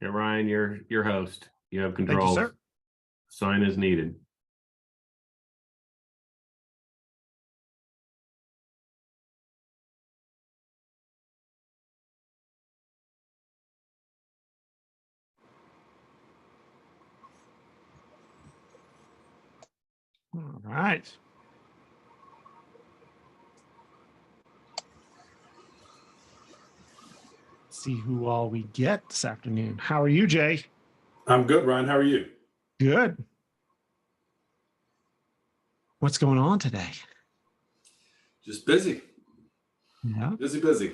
Yeah, Ryan, you're your host. You have Thank you, control. sir. Sign as needed. All right. See who all we get this afternoon. How are you, Jay? I'm good, Ryan. How are you? Good. What's going on today? Just busy. Yeah. Busy.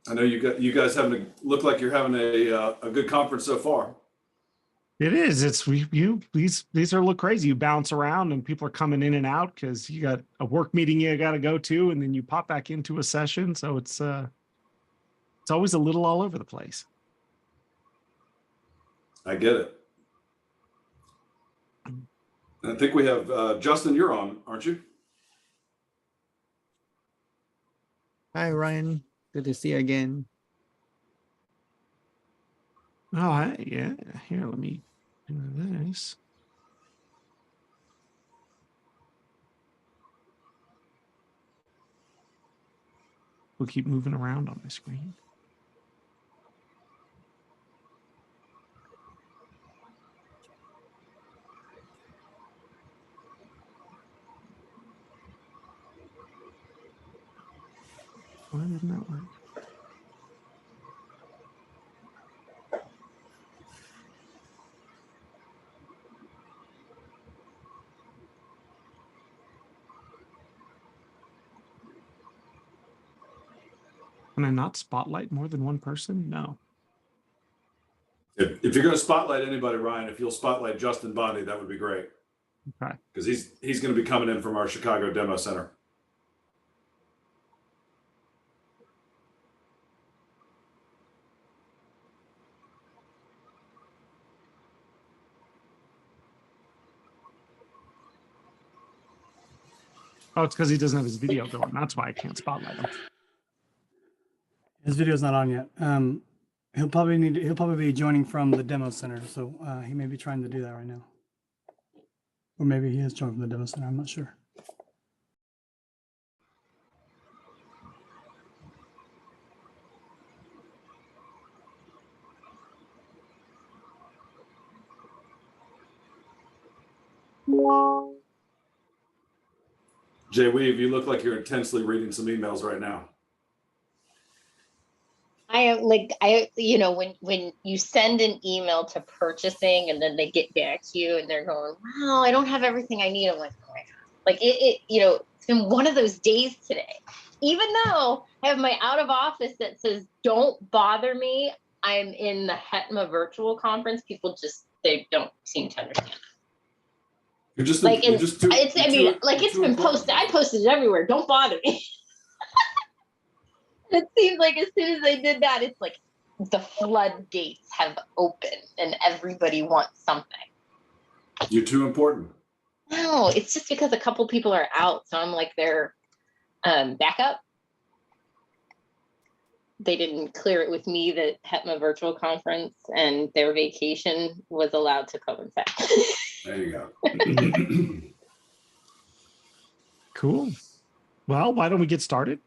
I know you guys look like you're having a good conference so far. It is. These are look crazy. You bounce around and people are coming in and out because you got a work meeting you got to go to, and then you pop back into a session. So it's always a little all over the place. I get it. I think we have Justin. You're on, aren't you? Hi, Ryan. Good to see you again. Oh, yeah. Here, let me do this. We'll keep moving around on my screen. Why didn't that work? Can I not spotlight more than one person? No. If you're going to spotlight anybody, Ryan, if you'll spotlight Justin Bondy, that would be great. Okay. Because he's going to be coming in from our Chicago Demo Center. Oh, it's because he doesn't have his video going. That's why I can't spotlight him. His video's not on yet. He'll probably be joining from the demo center. So he may be trying to do that right now. Or maybe he is joining from the demo center. I'm not sure. Jay Weave, you look like you're intensely reading some emails right now. When you send an email to purchasing and then they get back to you and they're going, wow, I don't have everything I need. I'm like, oh my God. Like it's been one of those days today. Even though I have my out of office that says, don't bother me, I'm in the HETMA virtual conference. People they don't seem to understand. It's been posted. I posted it everywhere. Don't bother me. It seems like as soon as they did that, it's like the floodgates have opened and everybody wants something. You're too important. No, it's just because a couple people are out. So I'm like their backup. They didn't clear it with me that HETMA virtual conference and their vacation was allowed to coincide. There you go. Cool. Well, why don't we get started?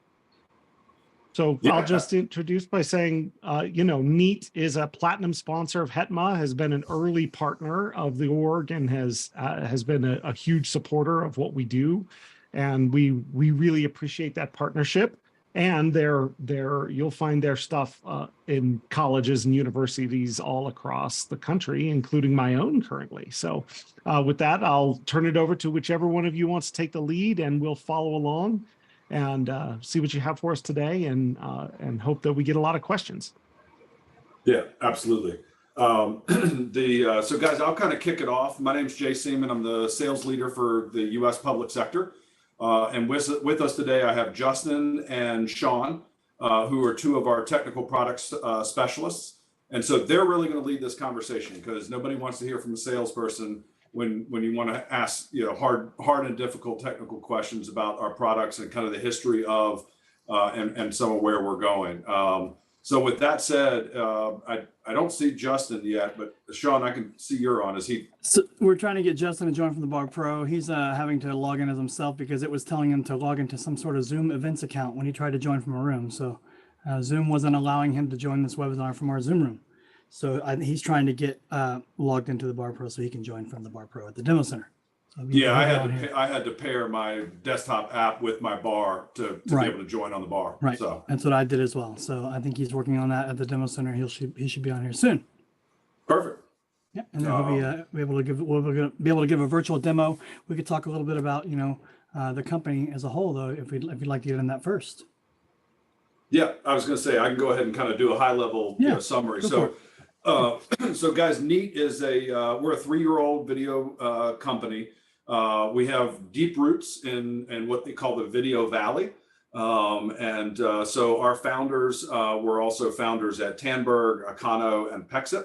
So yeah. I'll just introduce by saying, NEAT is a platinum sponsor of HETMA, has been an early partner of the org, and has been a huge supporter of what we do. And we really appreciate that partnership. And you'll find their stuff in colleges and universities all across the country, including my own currently. So with that, I'll turn it over to whichever one of you wants to take the lead, and we'll follow along and see what you have for us today, and hope that we get a lot of questions. Yeah, absolutely. So guys, I'll kind of kick it off. My name is Jay Seaman. I'm the sales leader for the U.S. public sector. And with us today, I have Justin and Sean, who are two of our technical products specialists. And so they're really going to lead this conversation, because nobody wants to hear from a salesperson when you want to ask hard and difficult technical questions about our products and kind of the history of and some of where we're going. So with that said, I don't see Justin yet, but Sean, I can see you're on. Is he? So we're trying to get Justin to join from the Bar Pro. He's having to log in as himself because it was telling him to log into some sort of Zoom events account when he tried to join from a room. So Zoom wasn't allowing him to join this webinar from our Zoom room. So he's trying to get logged into the Bar Pro so he can join from the Bar Pro at the demo center. So Yeah, I had to pair my desktop app with my bar to Right. be able to join on the bar. Right. So That's what I did as well. So I think he's working on that at the demo center. He should be on here soon. perfect. Yeah, and then he'll be able to give a virtual demo. We could talk a little bit about the company as a whole, though, if you'd like to get in that first. Yeah, I was going to say I can go ahead and kind of do a high level summary. Go So, so guys, Neat is we're a 3-year-old video company. We have deep roots in what they call the Video Valley. So our founders were also founders at Tandberg, Akano, and Pexit.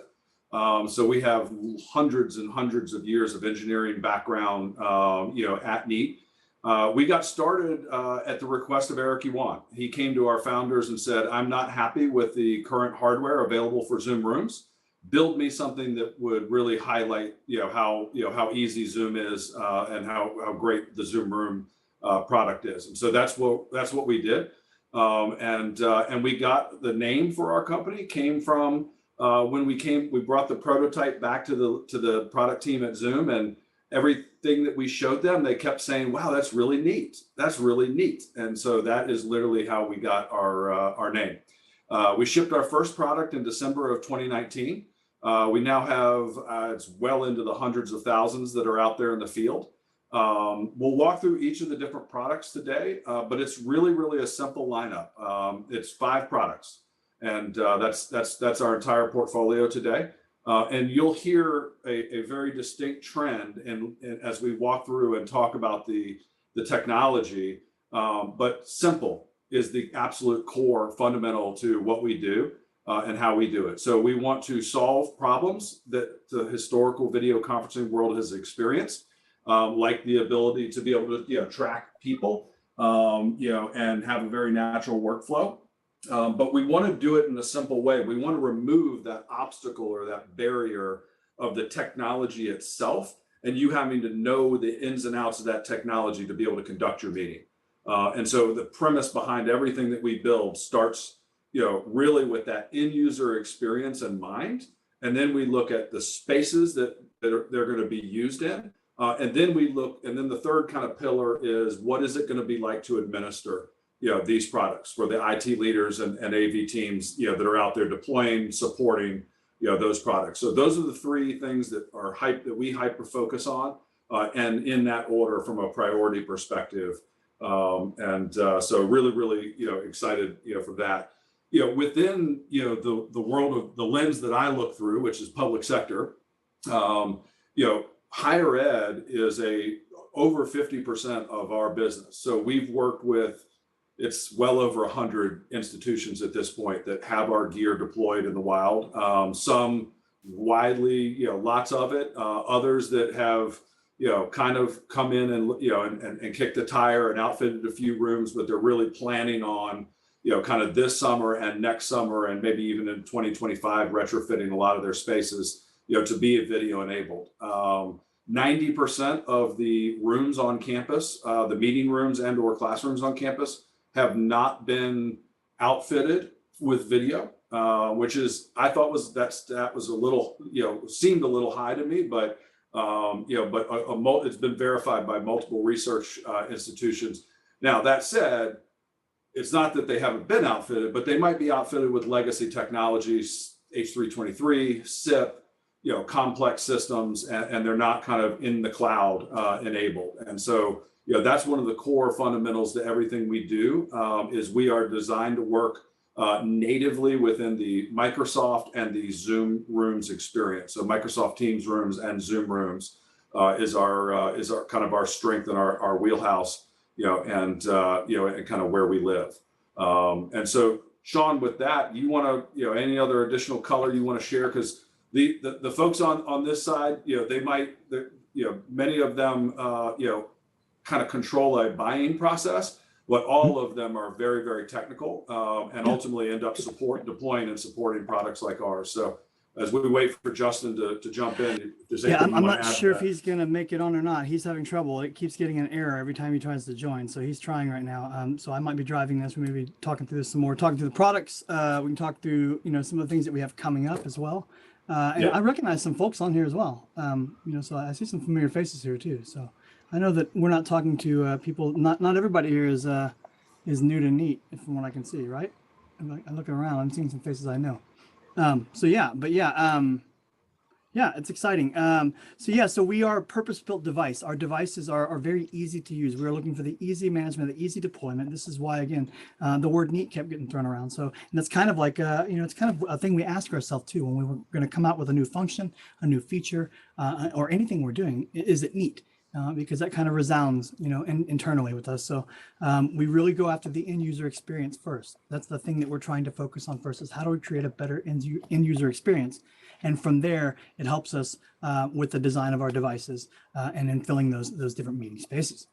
So we have hundreds and hundreds of years of engineering background, at Neat. We got started at the request of Eric Yuan. He came to our founders and said, I'm not happy with the current hardware available for Zoom rooms. Build me something that would really highlight, how easy Zoom is and how great the Zoom Room product is. And so that's what we did. And we got the name for our company came from when we brought the prototype back to the product team at Zoom, and everything that we showed them, they kept saying, wow, that's really neat. That's really neat. And so that is literally how we got our name. We shipped our first product in December of 2019. We now have, it's well into the hundreds of thousands that are out there in the field. We'll walk through each of the different products today, but it's really a simple lineup. It's 5 products, and that's our entire portfolio today. And you'll hear a very distinct trend and as we walk through and talk about the technology, but simple is the absolute core fundamental to what we do and how we do it. So we want to solve problems that the historical video conferencing world has experienced, like the ability to be able to track people, and have a very natural workflow. But we want to do it in a simple way. We want to remove that obstacle or that barrier of the technology itself, and you having to know the ins and outs of that technology to be able to conduct your meeting. And so the premise behind everything that we build starts, really with that end user experience in mind. And then we look at the spaces that they're going to be used in. And then the third kind of pillar is what is it going to be like to administer these products for the IT leaders and AV teams, that are out there deploying, supporting, those products. So those are the 3 things that we hyper focus on, and in that order from a priority perspective. So really, excited, for that. Within, the world of the lens that I look through, which is public sector, higher ed is over 50% of our business. So we've worked with, it's well over 100 institutions at this point that have our gear deployed in the wild. Some widely, lots of it. Others that have, kind of come in and kicked the tire and outfitted a few rooms, but they're really planning on, kind of this summer and next summer and maybe even in 2025 retrofitting a lot of their spaces, to be video enabled. 90% of the rooms on campus, the meeting rooms and or classrooms on campus, have not been outfitted with video, which is, I thought that was a little, seemed a little high to me, but it's been verified by multiple research institutions. Now, that said, it's not that they haven't been outfitted, but they might be outfitted with legacy technologies, H323, SIP, complex systems, and they're not kind of in the cloud enabled. And so, that's one of the core fundamentals to everything we do, is we are designed to work natively within the Microsoft and the Zoom Rooms experience. So Microsoft Teams rooms and Zoom rooms is our kind of our strength and our wheelhouse, and kind of where we live. And so, Sean, with that, you want to, any other additional color you want to share? Because the folks on this side, they might, many of them, kind of control a buying process. but all of them are very, very technical, and ultimately end up deploying and supporting products like ours. So as we wait for Justin to jump in, if there's Yeah, anything you I'm wanna not add sure to if that. he's going to make it on or not. He's having trouble. It keeps getting an error every time he tries to join. So he's trying right now. So I might be driving this. We may be talking through this some more, talking through the products. We can talk through, some of the things that we have coming up as well. And Yeah. I recognize some folks on here as well. So I see some familiar faces here too. So I know that we're not talking to people. Not everybody here is new to Neat, from what I can see, right? I'm looking around. I'm seeing some faces I know. Yeah, it's exciting. So we are a purpose-built device. Our devices are very easy to use. We're looking for the easy management, the easy deployment. This is why, again, the word neat kept getting thrown around. So, and that's kind of like, it's kind of a thing we ask ourselves too, when we were going to come out with a new function, a new feature, or anything we're doing, is it neat? Because that kind of resounds, internally with us. So we really go after the end user experience first. That's the thing that we're trying to focus on first, is how do we create a better end user experience? And from there, it helps us with the design of our devices and in filling those different meeting spaces.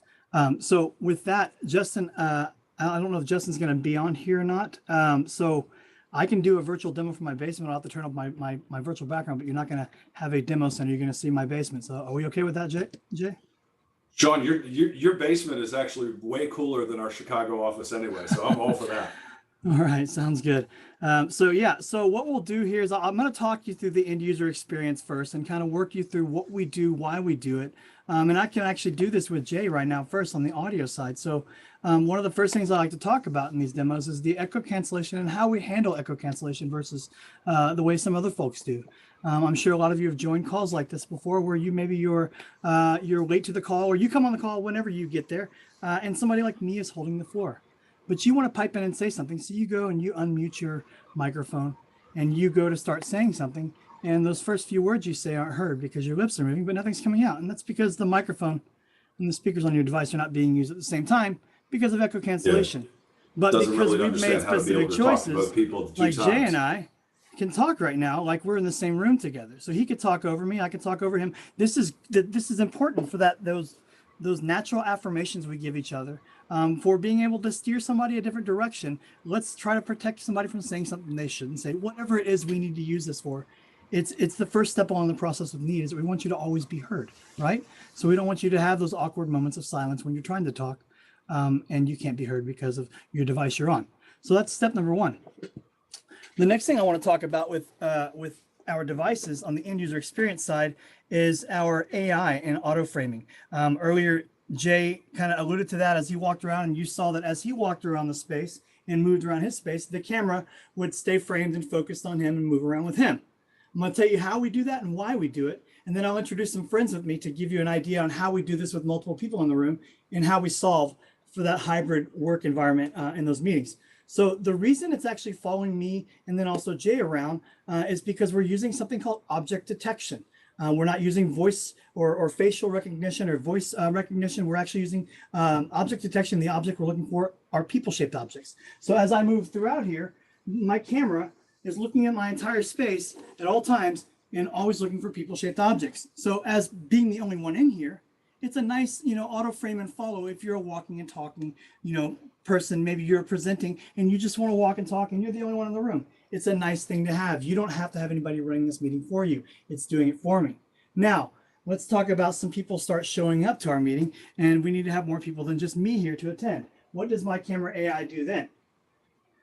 So with that, Justin, I don't know if Justin's going to be on here or not. So I can do a virtual demo for my basement. I'll have to turn off my virtual background, but you're not going to have a demo center. You're going to see my basement. So are we okay with that, Jay? Sean, your basement is actually way cooler than our Chicago office anyway, so I'm all for that. All right, sounds good. So what we'll do here is I'm going to talk you through the end user experience first and kind of work you through what we do, why we do it. And I can actually do this with Jay right now first on the audio side. So one of the first things I like to talk about in these demos is the echo cancellation and how we handle echo cancellation versus the way some other folks do. I'm sure a lot of you have joined calls like this before, where you're late to the call, or you come on the call whenever you get there, and somebody like me is holding the floor. But you want to pipe in and say something. So you go and you unmute your microphone and you go to start saying something. And those first few words you say aren't heard because your lips are moving, but nothing's coming out. And that's because the microphone and the speakers on your device are not being used at the same time because of echo cancellation. But Doesn't because really we've made understand how to be able specific to talk to choices, both people at two like Jay times. and I can talk right now, like we're in the same room together. So he could talk over me, I could talk over him. This is important for those natural affirmations we give each other, for being able to steer somebody a different direction. Let's try to protect somebody from saying something they shouldn't say, whatever it is we need to use this for. It's the first step along the process of need, is that we want you to always be heard, right? So we don't want you to have those awkward moments of silence when you're trying to talk and you can't be heard because of your device you're on. So that's step number one. The next thing I want to talk about with our devices on the end user experience side is our AI and auto framing. Earlier, Jay kind of alluded to that as he walked around, and you saw that as he walked around the space and moved around his space, the camera would stay framed and focused on him and move around with him. I'm going to tell you how we do that and why we do it. And then I'll introduce some friends with me to give you an idea on how we do this with multiple people in the room and how we solve for that hybrid work environment in those meetings. So the reason it's actually following me and then also Jay around is because we're using something called object detection. We're not using voice or facial recognition or voice recognition. We're actually using object detection. The object we're looking for are people-shaped objects. So as I move throughout here, my camera is looking at my entire space at all times and always looking for people-shaped objects. So as being the only one in here, it's a nice, auto frame and follow if you're a walking and talking, person. Maybe you're presenting and you just want to walk and talk and you're the only one in the room. It's a nice thing to have. You don't have to have anybody running this meeting for you. It's doing it for me. Now, let's talk about some people start showing up to our meeting, and we need to have more people than just me here to attend. What does my camera AI do then?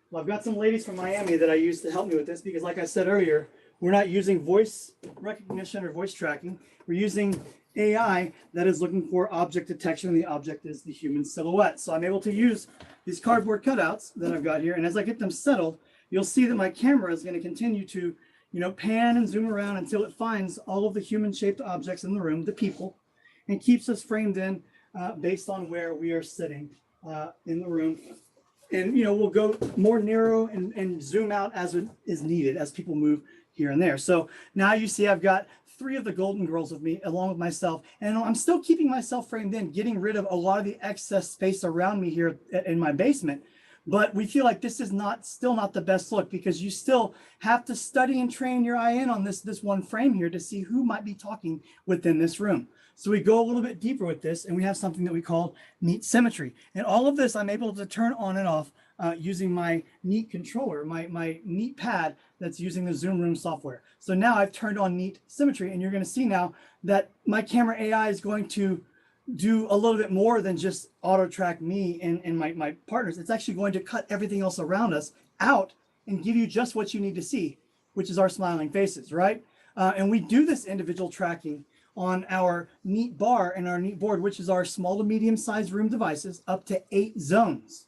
Well, I've got some ladies from Miami that I use to help me with this because, like I said earlier, we're not using voice recognition or voice tracking. We're using AI that is looking for object detection. The object is the human silhouette. So I'm able to use these cardboard cutouts that I've got here. And as I get them settled, you'll see that my camera is going to continue to, pan and zoom around until it finds all of the human-shaped objects in the room, the people, and keeps us framed in based on where we are sitting in the room. And, we'll go more narrow and zoom out as it is needed as people move here and there. So now you see I've got 3 of the golden girls with me along with myself, and I'm still keeping myself framed in, getting rid of a lot of the excess space around me here in my basement. But we feel like this is still not the best look, because you still have to study and train your eye in on this one frame here to see who might be talking within this room. So we go a little bit deeper with this, and we have something that we call Neat Symmetry. And all of this I'm able to turn on and off using my Neat controller, my Neat pad that's using the Zoom Room software. So now I've turned on Neat Symmetry, and you're going to see now that my camera AI is going to do a little bit more than just auto track me and my partners. It's actually going to cut everything else around us out and give you just what you need to see, which is our smiling faces, right? And we do this individual tracking on our Neat bar and our Neat board, which is our small to medium sized room devices, up to 8 zones.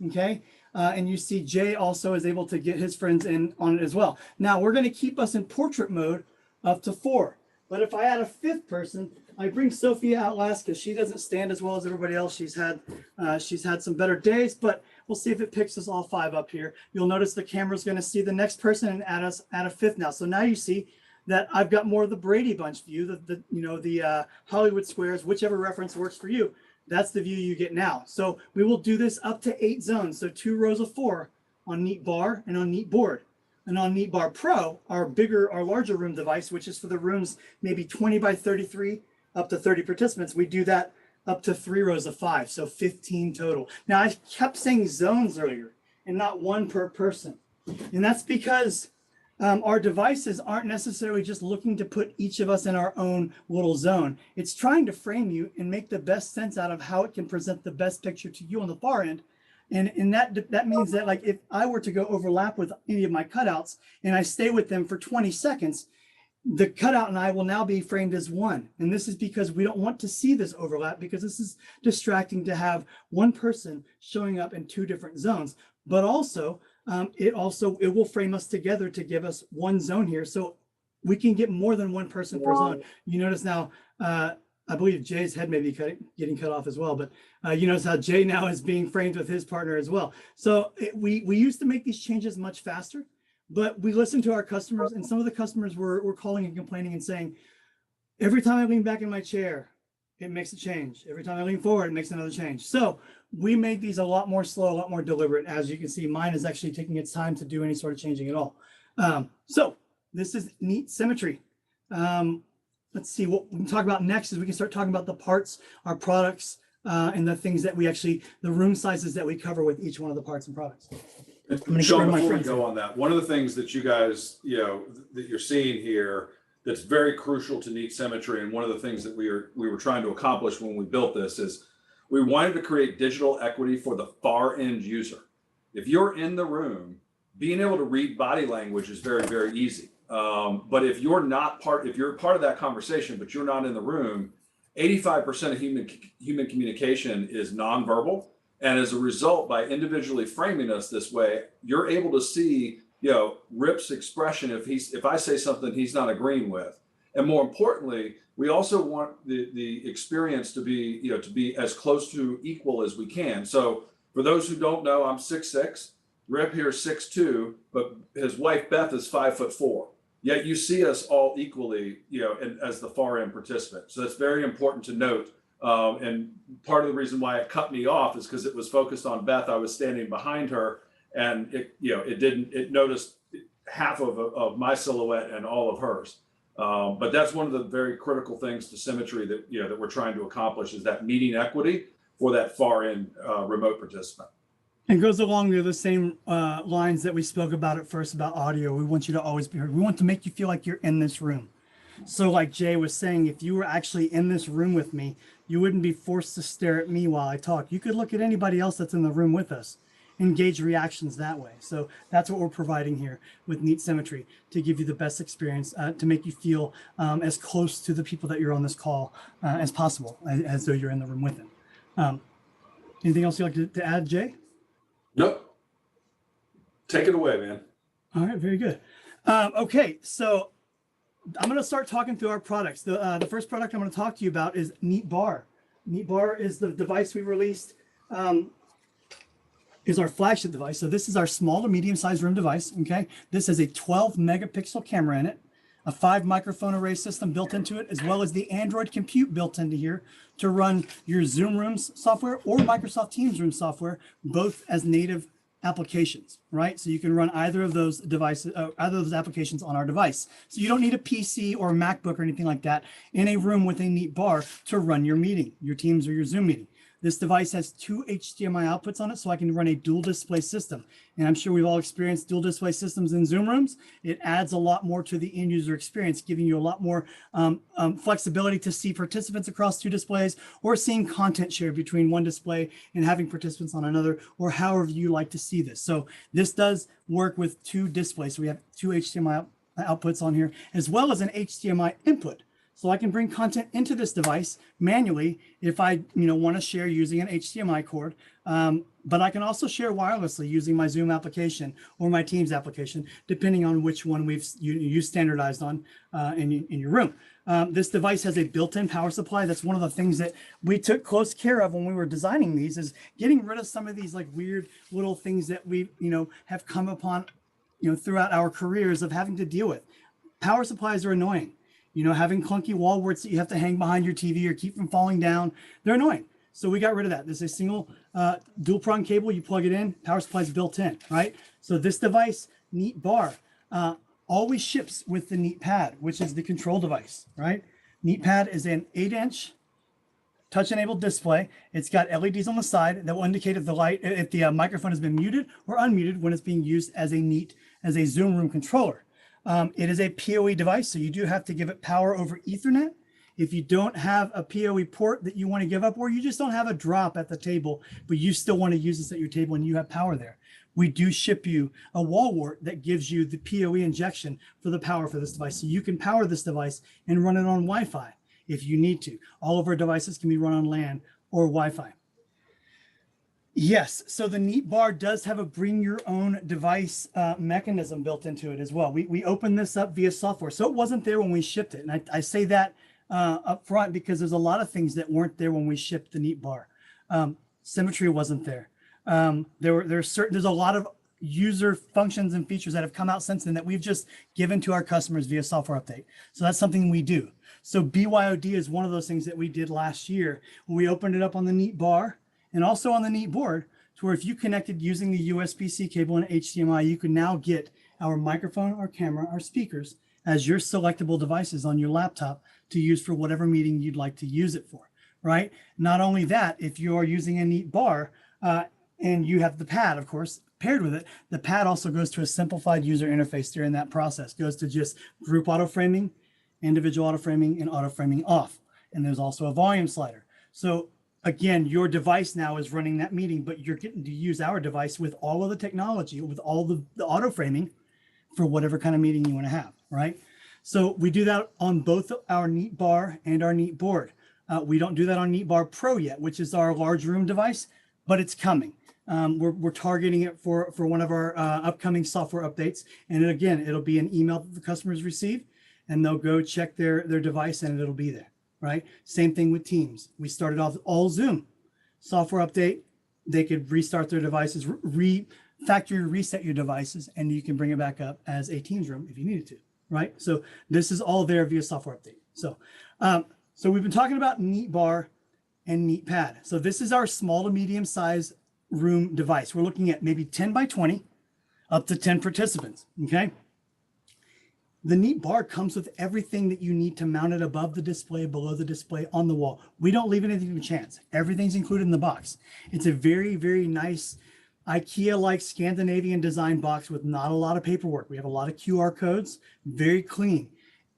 Okay. And you see Jay also is able to get his friends in on it as well. Now we're going to keep us in portrait mode up to 4. But if I add a 5th person, I bring Sophia out last because she doesn't stand as well as everybody else. She's had some better days, but we'll see if it picks us all 5 up here. You'll notice the camera's going to see the next person and add a 5th now. So now you see that I've got more of the Brady Bunch view, the Hollywood Squares, whichever reference works for you. That's the view you get now. So we will do this up to 8 zones. So 2 rows of 4 on Neat bar and on Neat board. And on Neat bar Pro, our larger room device, which is for the rooms maybe 20 by 33 up to 30 participants, we do that up to 3 rows of 5, so 15 total. Now I kept saying zones earlier and not 1 per person. And that's because our devices aren't necessarily just looking to put each of us in our own little zone. It's trying to frame you and make the best sense out of how it can present the best picture to you on the far end. And that means that, like, if I were to go overlap with any of my cutouts and I stay with them for 20 seconds, the cutout and I will now be framed as one. And this is because we don't want to see this overlap, because this is distracting to have one person showing up in 2 different zones. But also, it will frame us together to give us 1 zone here. So we can get more than 1 person per zone. You notice now, I believe Jay's head may be getting cut off as well, but you notice how Jay now is being framed with his partner as well. So we used to make these changes much faster, but we listened to our customers, and some of the customers were calling and complaining and saying, every time I lean back in my chair, it makes a change. Every time I lean forward, it makes another change. So we made these a lot more slow, a lot more deliberate. As you can see, mine is actually taking its time to do any sort of changing at all. So this is Neat Symmetry. Let's see, what we can talk about next is we can start talking about the parts, our products, and the things that the room sizes that we cover with each one of the parts and products. Sean, before we go on that, one of the things that you guys, that you're seeing here that's very crucial to Neat Symmetry, and one of the things that we were trying to accomplish when we built this, is we wanted to create digital equity for the far end user. If you're in the room, being able to read body language is very, very easy. But if you're part of that conversation, but you're not in the room, 85% of human communication is nonverbal. And as a result, by individually framing us this way, you're able to see, Rip's expression if I say something he's not agreeing with. And more importantly, we also want the experience to be as close to equal as we can. So for those who don't know, I'm 6'6", Rip here is 6'2", but his wife Beth is 5'4". Yet you see us all equally, as the far end participant. So that's very important to note. And part of the reason why it cut me off is because it was focused on Beth. I was standing behind her, and it noticed half of my silhouette and all of hers. But that's one of the very critical things to symmetry that we're trying to accomplish, is that meeting equity for that far end remote participant. It goes along the same lines that we spoke about at first about audio. We want you to always be heard. We want to make you feel like you're in this room. So like Jay was saying, if you were actually in this room with me, you wouldn't be forced to stare at me while I talk. You could look at anybody else that's in the room with us, engage reactions that way. So that's what we're providing here with Neat Symmetry, to give you the best experience, to make you feel as close to the people that you're on this call as possible, as though you're in the room with them. Anything else you'd like to add, Jay? Nope. Take it away, man. All right, very good. Okay, so I'm going to start talking through our products. The first product I'm going to talk to you about is Neat Bar. Neat Bar is the device we released, is our flagship device. So this is our small to medium-sized room device, okay? This has a 12-megapixel camera in it, a 5-microphone array system built into it, as well as the Android compute built into here to run your Zoom Rooms software or Microsoft Teams Room software, both as native applications, right? So you can run either of those devices, either of those applications on our device. So you don't need a PC or a MacBook or anything like that in a room with a neat bar to run your meeting, your Teams or your Zoom meeting. This device has 2 HDMI outputs on it, so I can run a dual display system. And I'm sure we've all experienced dual display systems in Zoom rooms. It adds a lot more to the end user experience, giving you a lot more flexibility to see participants across 2 displays, or seeing content shared between one display and having participants on another, or however you like to see this. So this does work with 2 displays. So we have 2 HDMI outputs on here, as well as an HDMI input. So I can bring content into this device manually if I want to share using an HDMI cord, but I can also share wirelessly using my Zoom application or my Teams application, depending on which one you standardized on in your room. This device has a built-in power supply. That's one of the things that we took close care of when we were designing these, is getting rid of some of these like weird little things that we have come upon throughout our careers of having to deal with. Power supplies are annoying. Having clunky wall warts that you have to hang behind your TV or keep from falling down, they're annoying. So we got rid of that. There's a single dual prong cable. You plug it in, power supply is built in, right? So this device, Neat Bar, always ships with the Neat Pad, which is the control device, right? Neat Pad is an 8-inch touch-enabled display. It's got LEDs on the side that will indicate if the microphone has been muted or unmuted when it's being used as a Zoom room controller. It is a PoE device, so you do have to give it power over Ethernet. If you don't have a PoE port that you want to give up, or you just don't have a drop at the table, but you still want to use this at your table and you have power there, we do ship you a wall wart that gives you the PoE injection for the power for this device. So you can power this device and run it on Wi-Fi if you need to. All of our devices can be run on LAN or Wi-Fi. Yes, so the Neat Bar does have a bring your own device mechanism built into it as well. We opened this up via software, so it wasn't there when we shipped it. And I say that up front because there's a lot of things that weren't there when we shipped the Neat Bar. Symmetry wasn't there. There's a lot of user functions and features that have come out since then that we've just given to our customers via software update. So that's something we do. So BYOD is one of those things that we did last year when we opened it up on the Neat Bar and also on the Neat Board, to where if you connected using the USB-C cable and HDMI, you can now get our microphone, our camera, our speakers as your selectable devices on your laptop to use for whatever meeting you'd like to use it for, right? Not only that, if you are using a Neat Bar and you have the pad, of course, paired with it, the pad also goes to a simplified user interface during that process. Goes to just group auto framing, individual auto framing, and auto framing off. And there's also a volume slider. So again, your device now is running that meeting, but you're getting to use our device with all of the technology, with all the auto framing for whatever kind of meeting you want to have, right? So we do that on both our Neat Bar and our Neat Board. We don't do that on Neat Bar Pro yet, which is our large room device, but it's coming. We're targeting it for one of our upcoming software updates. And again, it'll be an email that the customers receive, and they'll go check their device and it'll be there. Right? Same thing with Teams. We started off all Zoom. Software update, they could restart their devices, factory reset your devices, and you can bring it back up as a Teams room if you needed to, right? So this is all there via software update. So, so we've been talking about Neat Bar and Neat Pad. So this is our small to medium size room device. We're looking at maybe 10 by 20, up to 10 participants, okay? The Neat Bar comes with everything that you need to mount it above the display, below the display, on the wall. We don't leave anything to chance. Everything's included in the box. It's a very, very nice IKEA-like Scandinavian design box with not a lot of paperwork. We have a lot of QR codes, very clean.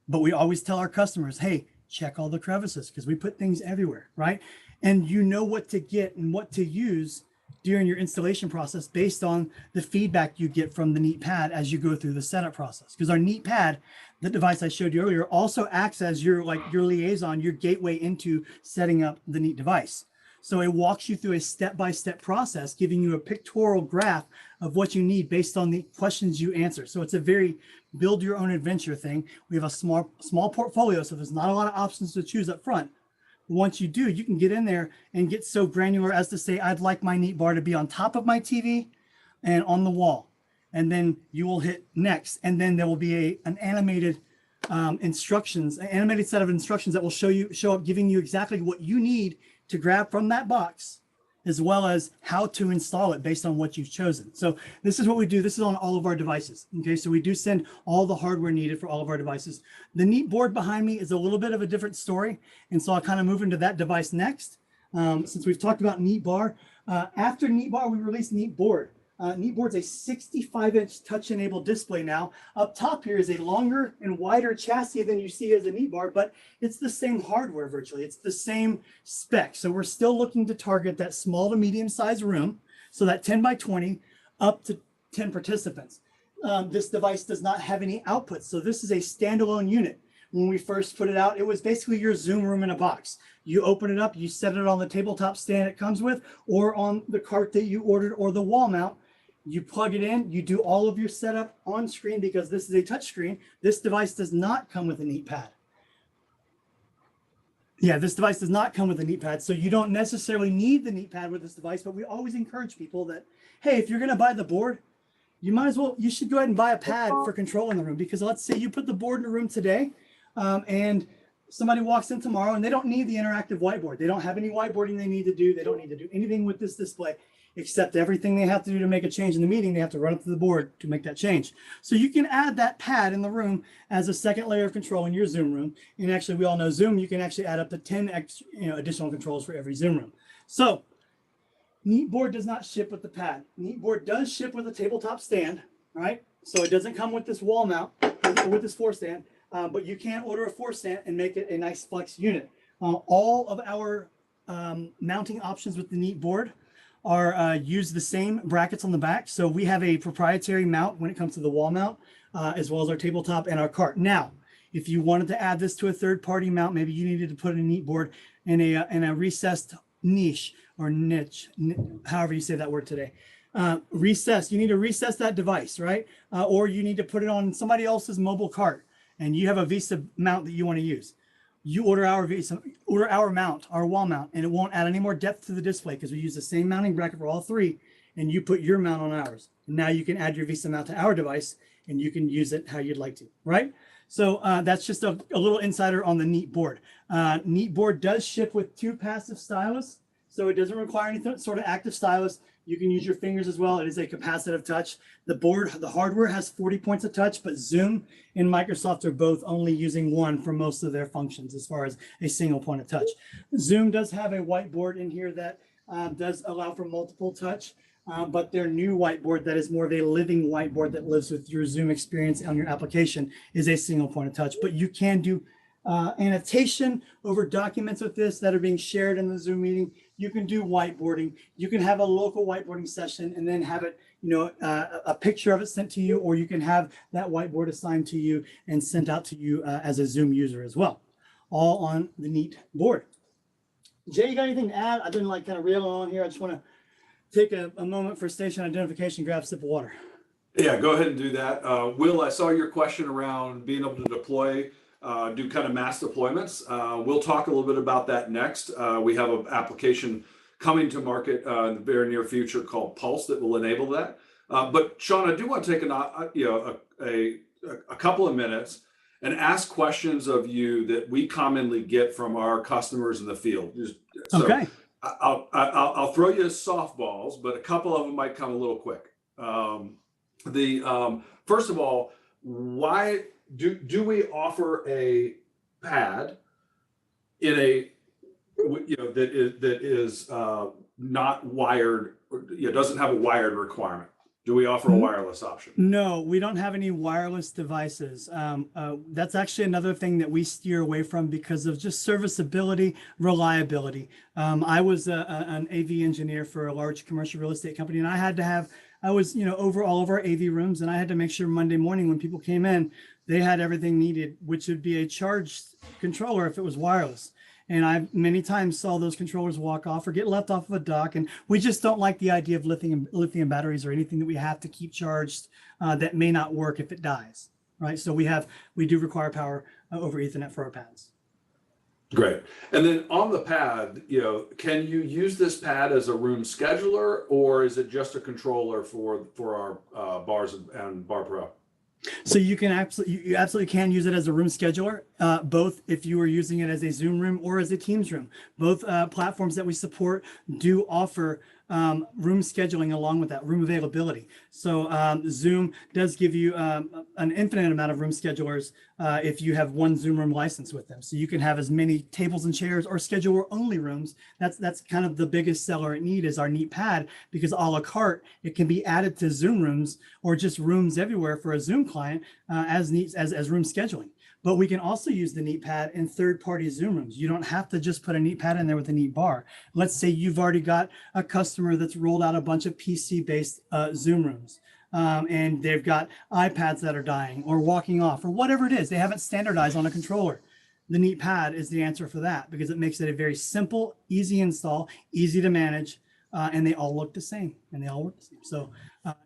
But we always tell our customers, hey, check all the crevices because we put things everywhere, right? And you know what to get and what to use during your installation process based on the feedback you get from the Neat Pad as you go through the setup process. Because our Neat Pad, the device I showed you earlier, also acts as your liaison, your gateway into setting up the Neat device. So it walks you through a step-by-step process, giving you a pictorial graph of what you need based on the questions you answer. So it's a very build your own adventure thing. We have a small portfolio, so there's not a lot of options to choose up front. Once you do, you can get in there and get so granular as to say, I'd like my Neat Bar to be on top of my TV and on the wall. And then you will hit next. And then there will be an animated an animated set of instructions that will show up, giving you exactly what you need to grab from that box as well as how to install it based on what you've chosen. So this is what we do. This is on all of our devices. Okay, so we do send all the hardware needed for all of our devices. The Neat board behind me is a little bit of a different story. And so I'll kind of move into that device next. Since we've talked about Neat bar, after Neat bar, we released Neat board. Neat board's a 65-inch touch-enabled display now. Up top here is a longer and wider chassis than you see as a Neat bar, but it's the same hardware virtually. It's the same spec. So we're still looking to target that small to medium-sized room, so that 10 by 20 up to 10 participants. This device does not have any outputs, so this is a standalone unit. When we first put it out, it was basically your Zoom room in a box. You open it up, you set it on the tabletop stand it comes with, or on the cart that you ordered, or the wall mount. You plug it in, you do all of your setup on screen because this is a touch screen. This device does not come with a Neat pad. Yeah, this device does not come with a Neat pad, so you don't necessarily need the Neat pad with this device, but we always encourage people that, hey, if you're gonna buy the board, you should go ahead and buy a pad for control in the room, because let's say you put the board in a room today, and somebody walks in tomorrow and they don't need the interactive whiteboard. They don't have any whiteboarding they need to do. They don't need to do anything with this display, except everything they have to do to make a change in the meeting, they have to run up to the board to make that change. So you can add that pad in the room as a second layer of control in your Zoom room. And actually, we all know Zoom, you can actually add up to 10 additional controls for every Zoom room. So Neat board does not ship with the pad. Neat board does ship with a tabletop stand, right? So it doesn't come with this wall mount or with this floor stand, but you can order a floor stand and make it a nice flex unit. All of our mounting options with the Neat board are use the same brackets on the back. So we have a proprietary mount when it comes to the wall mount, as well as our tabletop and our cart. Now, if you wanted to add this to a third-party mount, maybe you needed to put a Neat board in a recessed niche or niche, however you say that word today. Recess, you need to recess that device, right? Or you need to put it on somebody else's mobile cart and you have a Visa mount that you want to use. You order our Visa, order our mount, our wall mount, and it won't add any more depth to the display because we use the same mounting bracket for all three, and you put your mount on ours. And now you can add your Visa mount to our device and you can use it how you'd like to, right? So that's just a little insider on the Neat board. Neat board does ship with 2 passive stylus, so it doesn't require any sort of active stylus. You can use your fingers as well. It is a capacitive touch. The board, the hardware has 40 points of touch, but Zoom and Microsoft are both only using 1 for most of their functions as far as a single point of touch. Zoom does have a whiteboard in here that does allow for multiple touch, but their new whiteboard that is more of a living whiteboard that lives with your Zoom experience on your application is a single point of touch. But you can do annotation over documents with this that are being shared in the Zoom meeting. You can do whiteboarding. You can have a local whiteboarding session and then have it, a picture of it sent to you, or you can have that whiteboard assigned to you and sent out to you as a Zoom user as well, all on the Neat board. Jay, you got anything to add? I've been kind of railing on here. I just want to take a moment for station identification, grab a sip of water. Yeah, go ahead and do that. Will, I saw your question around being able to deploy, do kind of mass deployments. We'll talk a little bit about that next. We have an application coming to market in the very near future called Pulse that will enable that. But Sean, I do want to take a couple of minutes and ask questions of you that we commonly get from our customers in the field. So Okay. I'll throw you softballs, but a couple of them might come a little quick. First of all, why do we offer a pad in a that is not wired, doesn't have a wired requirement? Do we offer a wireless option? No, we don't have any wireless devices. That's actually another thing that we steer away from because of just serviceability, reliability. I was an AV engineer for a large commercial real estate company, and I was over all of our AV rooms, and I had to make sure Monday morning when people came in, they had everything needed, which would be a charged controller if it was wireless. And I many times saw those controllers walk off or get left off of a dock. And we just don't like the idea of lithium batteries or anything that we have to keep charged that may not work if it dies, right? So we do require power over Ethernet for our pads. Great. And then on the pad, can you use this pad as a room scheduler, or is it just a controller for our bars and Bar Pro? So you absolutely can use it as a room scheduler. both if you are using it as a Zoom room or as a Teams room. Both platforms that we support do offer room scheduling along with that, room availability. So Zoom does give you an infinite amount of room schedulers if you have one Zoom room license with them. So you can have as many tables and chairs or scheduler only rooms. That's kind of the biggest seller at Neat is our Neat Pad, because a la carte, it can be added to Zoom rooms or just rooms everywhere for a Zoom client as room scheduling. But we can also use the Neat Pad in third-party Zoom rooms. You don't have to just put a Neat Pad in there with a Neat bar. Let's say you've already got a customer that's rolled out a bunch of PC-based Zoom rooms, and they've got iPads that are dying or walking off or whatever it is. They haven't standardized on a controller. The Neat Pad is the answer for that because it makes it a very simple, easy install, easy to manage, and they all look the same and they all work the same. So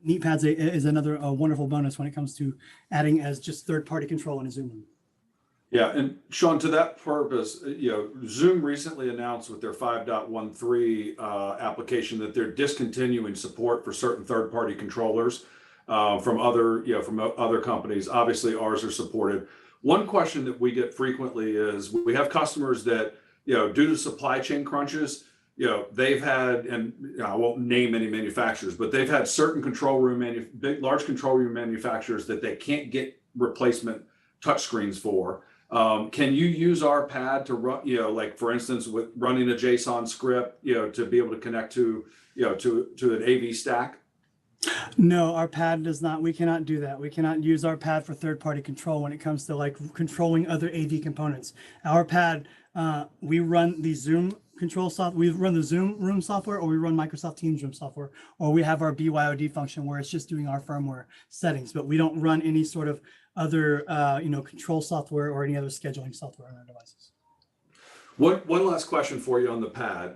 Neat Pads is another wonderful bonus when it comes to adding as just third-party control in a Zoom room. Yeah, and Sean, to that purpose, Zoom recently announced with their 5.13 application that they're discontinuing support for certain third-party controllers from other companies. Obviously, ours are supported. One question that we get frequently is we have customers that, due to supply chain crunches, they've had, and I won't name any manufacturers, but they've had certain large control room manufacturers that they can't get replacement touchscreens for. Can you use our pad to run, like for instance, with running a JSON script, to be able to connect to an AV stack? No, our pad does not. We cannot do that. We cannot use our pad for third-party control when it comes to like controlling other AV components. Our pad, we run the Zoom control software, we run the Zoom room software, or we run Microsoft Teams room software, or we have our BYOD function where it's just doing our firmware settings, but we don't run any sort of other, control software or any other scheduling software on our devices. One last question for you on the pad,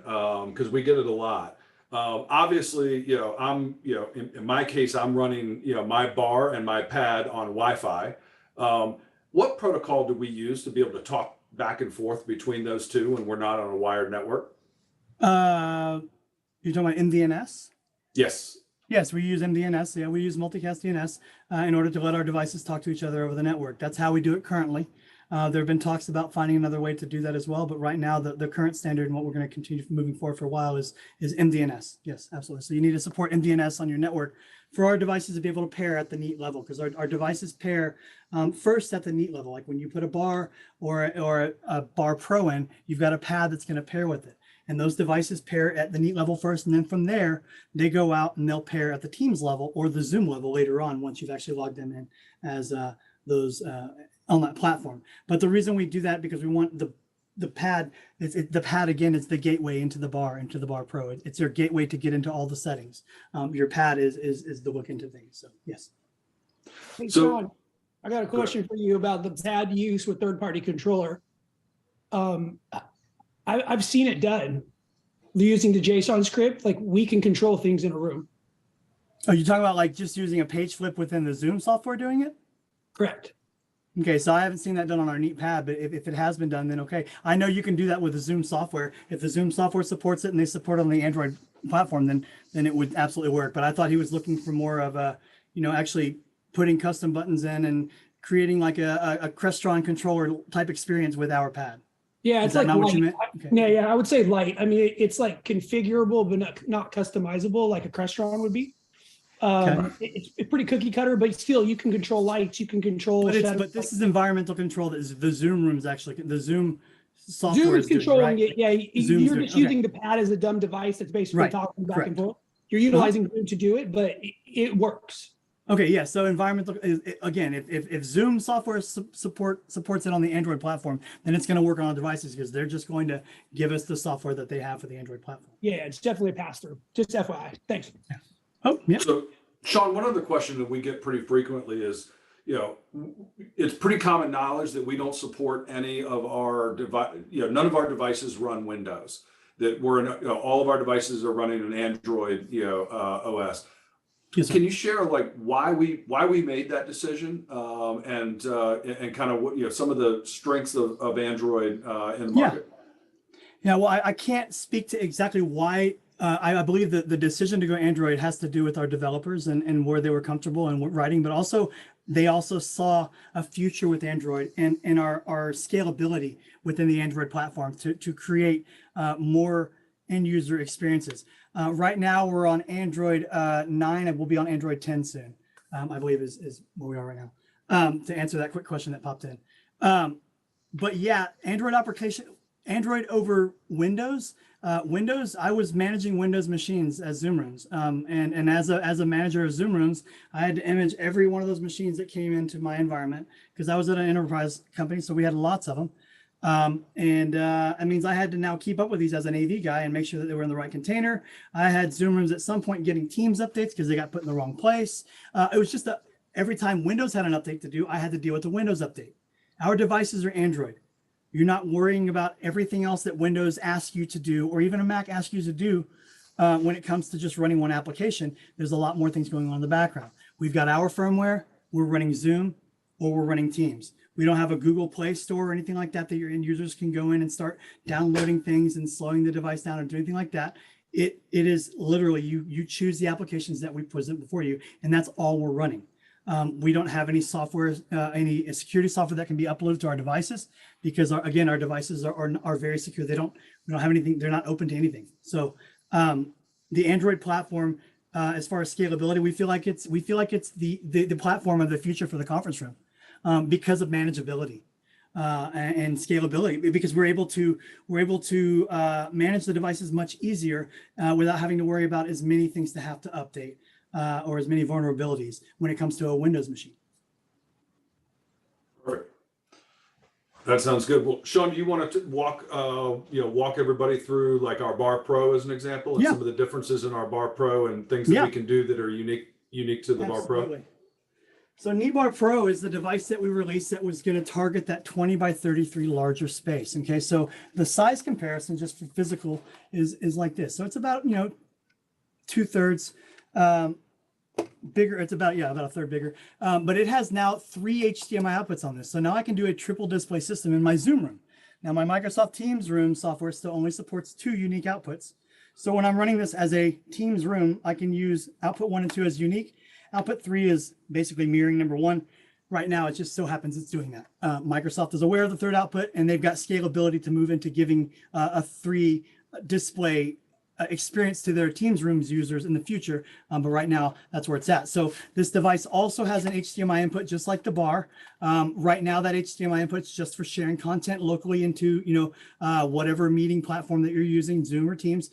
because we get it a lot. Obviously, I'm, in my case, I'm running, my bar and my pad on Wi-Fi. What protocol do we use to be able to talk back and forth between those two when we're not on a wired network? You're talking about MDNS? Yes. Yes, we use MDNS. Yeah, we use multicast DNS in order to let our devices talk to each other over the network. That's how we do it currently. There have been talks about finding another way to do that as well, but right now the current standard and what we're going to continue moving forward for a while is MDNS. Yes, absolutely. So you need to support MDNS on your network for our devices to be able to pair at the Neat level, because our devices pair first at the Neat level. Like when you put a bar or a bar Pro in, you've got a pad that's going to pair with it. And those devices pair at the Neat level first, and then from there, they go out and they'll pair at the Teams level or the Zoom level later on once you've actually logged them in as those on that platform. But the reason we do that because we want the pad, the pad again, is the gateway into the bar Pro. It's your gateway to get into all the settings. Your pad is the look into things. So yes. Hey, Sean, I got a question for you about the pad use with third-party controller. I've seen it done using the JSON script. Like we can control things in a room. Are you talking about like just using a page flip within the Zoom software doing it? Correct. Okay, so I haven't seen that done on our Neat Pad, but if it has been done, then okay. I know you can do that with the Zoom software. If the Zoom software supports it and they support it on the Android platform, then it would absolutely work. But I thought he was looking for more of a, actually putting custom buttons in and creating like a Crestron controller type experience with our pad. Yeah, it's like not what you light. meant? Okay. Yeah, I would say light. I mean, it's like configurable, but not customizable like a Crestron would be. It's pretty cookie cutter, but still you can control lights, you can control. But this is environmental control. That is the Zoom rooms actually. The Zoom software Zoom is controlling it. Yeah, you're just okay. using the pad as a dumb device that's basically talking back and forth. You're utilizing Zoom to do it, but it works. Okay, yeah. So environmental again, if Zoom software supports it on the Android platform, then it's going to work on our devices because they're just going to give us the software that they have for the Android platform. Yeah, it's definitely a pass through. Just FYI. Thanks. Yeah. Oh, yeah. So, Sean, one other question that we get pretty frequently is, it's pretty common knowledge that we don't support any of our none of our devices run Windows. That all of our devices are running an Android, OS. Yes, can you share like why we made that decision and kind of what some of the strengths of Android in the market? Yeah, well, I can't speak to exactly why. I believe that the decision to go Android has to do with our developers and where they were comfortable and what writing, but also they also saw a future with Android and our scalability within the Android platform to create more end user experiences. Right now we're on Android 9 and we'll be on Android 10 soon. I believe is where we are right now, to answer that quick question that popped in. But yeah, Android over Windows. Windows, I was managing Windows machines as Zoom rooms. And as a manager of Zoom rooms, I had to image every one of those machines that came into my environment because I was at an enterprise company. So we had lots of them. That means I had to now keep up with these as an AV guy and make sure that they were in the right container. I had Zoom rooms at some point getting Teams updates because they got put in the wrong place. It was just every time Windows had an update to do, I had to deal with the Windows update. Our devices are Android. You're not worrying about everything else that Windows asks you to do, or even a Mac asks you to do when it comes to just running one application. There's a lot more things going on in the background. We've got our firmware, we're running Zoom, or we're running Teams. We don't have a Google Play Store or anything like that that your end users can go in and start downloading things and slowing the device down or do anything like that. It is literally you choose the applications that we present before you, and that's all we're running. We don't have any software, any security software that can be uploaded to our devices because again, our devices are very secure. We don't have anything. They're not open to anything. So the Android platform, as far as scalability, we feel like it's the platform of the future for the conference room because of manageability and scalability, because we're able to manage the devices much easier without having to worry about as many things to have to update. Or as many vulnerabilities when it comes to a Windows machine. All right. That sounds good. Well, Sean, do you want to walk everybody through like our Bar Pro as an example and some of the differences in our Bar Pro and things that we can do that are unique to the Bar Pro? So Bar Pro is the device that we released that was going to target that 20 by 33 larger space. Okay, so the size comparison just for physical is like this. So it's about 2/3 bigger. It's about a third bigger, but it has now 3 HDMI outputs on this. So now I can do a triple display system in my Zoom room. Now my Microsoft Teams room software still only supports 2 unique outputs. So when I'm running this as a Teams room, I can use output 1 and 2 as unique. Output 3 is basically mirroring number 1. Right now, it just so happens it's doing that. Microsoft is aware of the third output, and they've got scalability to move into giving a 3 display experience to their Teams rooms users in the future, but right now that's where it's at. So this device also has an HDMI input just like the Bar. Right now that HDMI input is just for sharing content locally into whatever meeting platform that you're using, Zoom or Teams.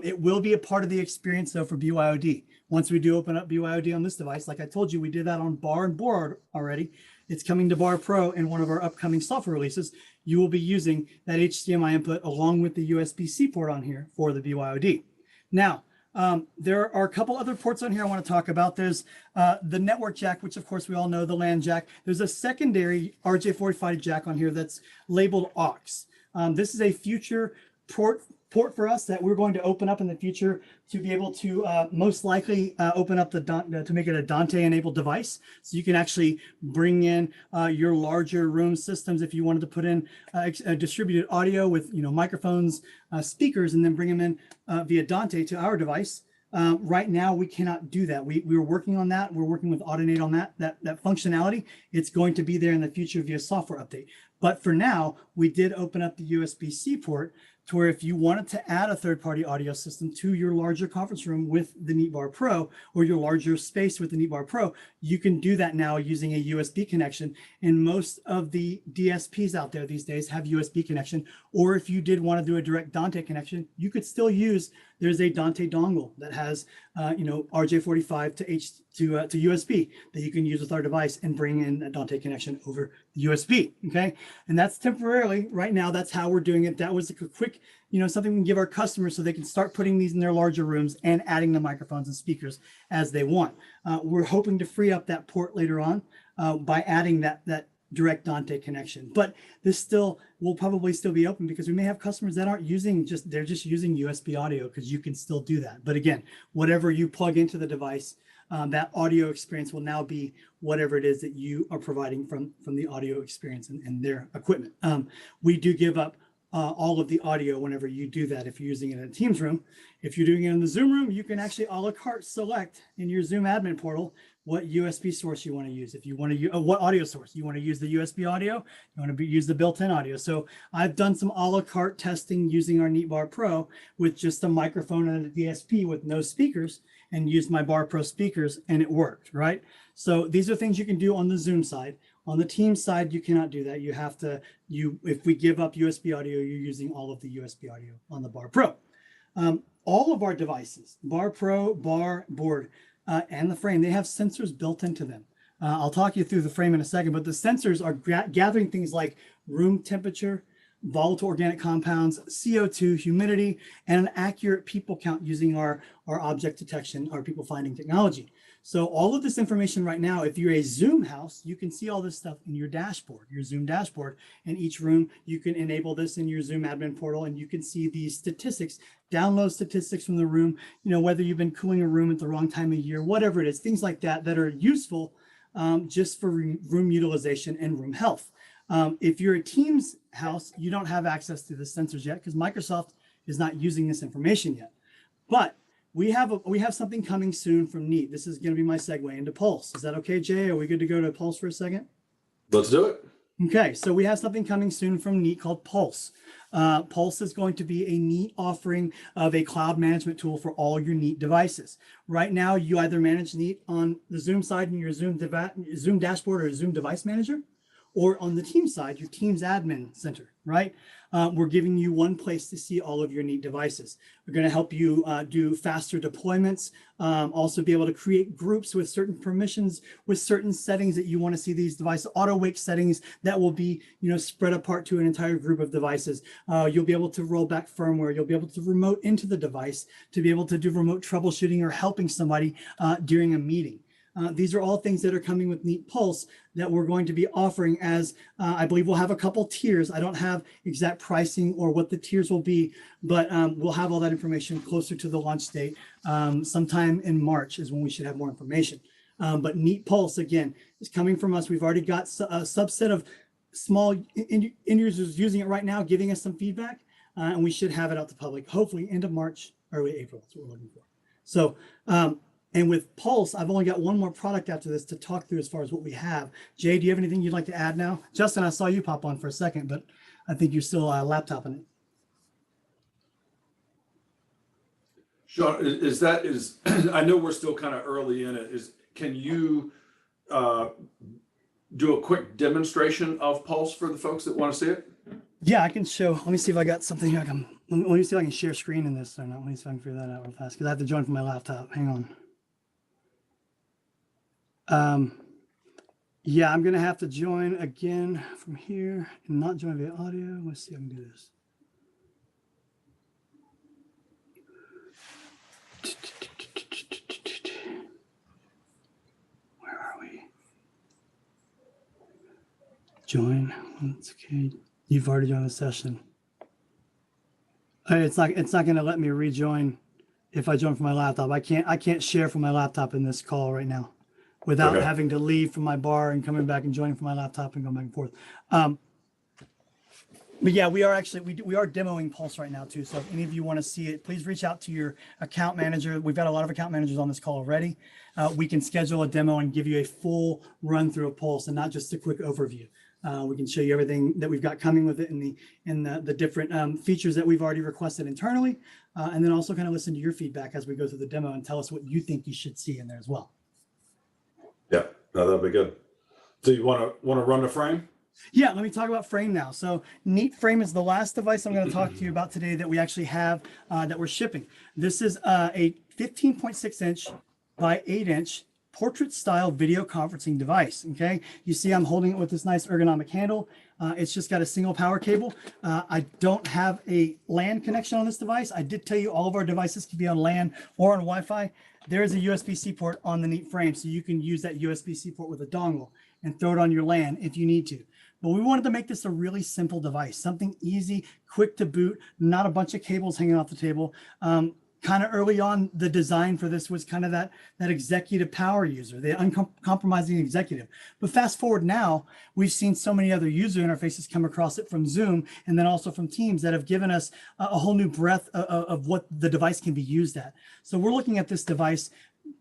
It will be a part of the experience though for BYOD. Once we do open up BYOD on this device, like I told you, we did that on Bar and Board already. It's coming to Bar Pro in one of our upcoming software releases. You will be using that HDMI input along with the USB-C port on here for the BYOD. Now, there are a couple other ports on here I want to talk about. There's the network jack, which of course we all know, the LAN jack. There's a secondary RJ45 jack on here that's labeled aux. This is a future port for us that we're going to open up in the future to be able to most likely open up to make it a Dante enabled device. So you can actually bring in your larger room systems if you wanted to put in a distributed audio with microphones, speakers, and then bring them in via Dante to our device. Right now, we cannot do that. We were working on that. We're working with Audinate on that functionality. It's going to be there in the future via software update. But for now, we did open up the USB-C port to where if you wanted to add a third-party audio system to your larger conference room with the Bar Pro or your larger space with the Bar Pro, you can do that now using a USB connection. And most of the DSPs out there these days have USB connection. Or if you did want to do a direct Dante connection, you could still use, there's a Dante dongle that has, RJ45 to USB that you can use with our device and bring in a Dante connection over the USB. Okay. And that's temporarily right now. That's how we're doing it. That was a quick, something we can give our customers so they can start putting these in their larger rooms and adding the microphones and speakers as they want. We're hoping to free up that port later on by adding that direct Dante connection, but this will probably still be open because we may have customers that aren't they're just using USB audio, because you can still do that. But again, whatever you plug into the device, that audio experience will now be whatever it is that you are providing from the audio experience and their equipment. We do give up all of the audio whenever you do that if you're using it in a Teams room. If you're doing it in the Zoom room, you can actually a la carte select in your Zoom admin portal what USB source you want to use. If you want to use what audio source you want to use, the USB audio, you want to use the built-in audio. So I've done some a la carte testing using our Neat Bar Pro with just a microphone and a DSP with no speakers, and used my Bar Pro speakers, and it worked, right? So these are things you can do on the Zoom side. On the Teams side, you cannot do that. You have to, if we give up USB audio, you're using all of the USB audio on the Bar Pro. All of our devices, Bar Pro, Bar, Board, and the frame, they have sensors built into them. I'll talk you through the frame in a second, but the sensors are gathering things like room temperature, volatile organic compounds, CO2, humidity, and an accurate people count using our object detection, our people finding technology. So all of this information right now, if you're a Zoom house, you can see all this stuff in your dashboard, your Zoom dashboard. In each room, you can enable this in your Zoom admin portal, and you can see these statistics, download statistics from the room, whether you've been cooling a room at the wrong time of year, whatever it is, things like that that are useful just for room utilization and room health. If you're a Teams house, you don't have access to the sensors yet because Microsoft is not using this information yet. But we have something coming soon from Neat. This is going to be my segue into Pulse. Is that okay, Jay? Are we good to go to Pulse for a second? Let's do it. Okay, so we have something coming soon from Neat called Pulse. Pulse is going to be a Neat offering of a cloud management tool for all your Neat devices. Right now, you either manage Neat on the Zoom side in your Zoom dashboard or Zoom device manager, or on the Teams side, your Teams admin center, right? We're giving you one place to see all of your Neat devices. We're going to help you do faster deployments, also be able to create groups with certain permissions, with certain settings that you want to see these devices, auto wake settings that will be, spread apart to an entire group of devices. You'll be able to roll back firmware. You'll be able to remote into the device to be able to do remote troubleshooting or helping somebody during a meeting. These are all things that are coming with Neat Pulse that we're going to be offering as I believe we'll have a couple tiers. I don't have exact pricing or what the tiers will be, but we'll have all that information closer to the launch date. Sometime in March is when we should have more information. But Neat Pulse, again, is coming from us. We've already got a subset of small end users using it right now, giving us some feedback, and we should have it out to public, hopefully end of March, early April. That's what we're looking for. So, and with Pulse, I've only got one more product after this to talk through as far as what we have. Jay, do you have anything you'd like to add now? Justin, I saw you pop on for a second, but I think you're still laptoping it. Sean, is I know we're still kind of early in it. Can you do a quick demonstration of Pulse for the folks that want to see it? Yeah, I can show. Let me see if I got something here. Let me see if I can share screen in this or not. Let me see if I can figure that out real fast because I have to join from my laptop. Hang on. Yeah, I'm gonna have to join again from here and not join via audio. Let's see if I can do this. Where are we? Join. That's okay. You've already joined the session. It's not going to let me rejoin if I join from my laptop. I can't share from my laptop in this call right now without having to leave from my bar and coming back and joining from my laptop and going back and forth. But yeah, we are actually, we are demoing Pulse right now too. So if any of you want to see it, please reach out to your account manager. We've got a lot of account managers on this call already. We can schedule a demo and give you a full run through of Pulse and not just a quick overview. We can show you everything that we've got coming with it and the different features that we've already requested internally, and then also kind of listen to your feedback as we go through the demo and tell us what you think you should see in there as well. Yeah, no, that'd be good. So you want to run the frame? Yeah, let me talk about Frame now. So Neat Frame is the last device I'm going to talk to you about today that we actually have that we're shipping. This is a 15.6 inch by 8 inch portrait style video conferencing device. Okay, you see I'm holding it with this nice ergonomic handle. It's just got a single power cable. I don't have a LAN connection on this device. I did tell you all of our devices can be on LAN or on Wi-Fi. There is a USB-C port on the Neat Frame, so you can use that USB-C port with a dongle and throw it on your LAN if you need to. But we wanted to make this a really simple device, something easy, quick to boot, not a bunch of cables hanging off the table. kind of early on, the design for this was kind of that executive power user, the uncompromising executive. But fast forward now, we've seen so many other user interfaces come across it from Zoom and then also from Teams that have given us a whole new breadth of what the device can be used at. So we're looking at this device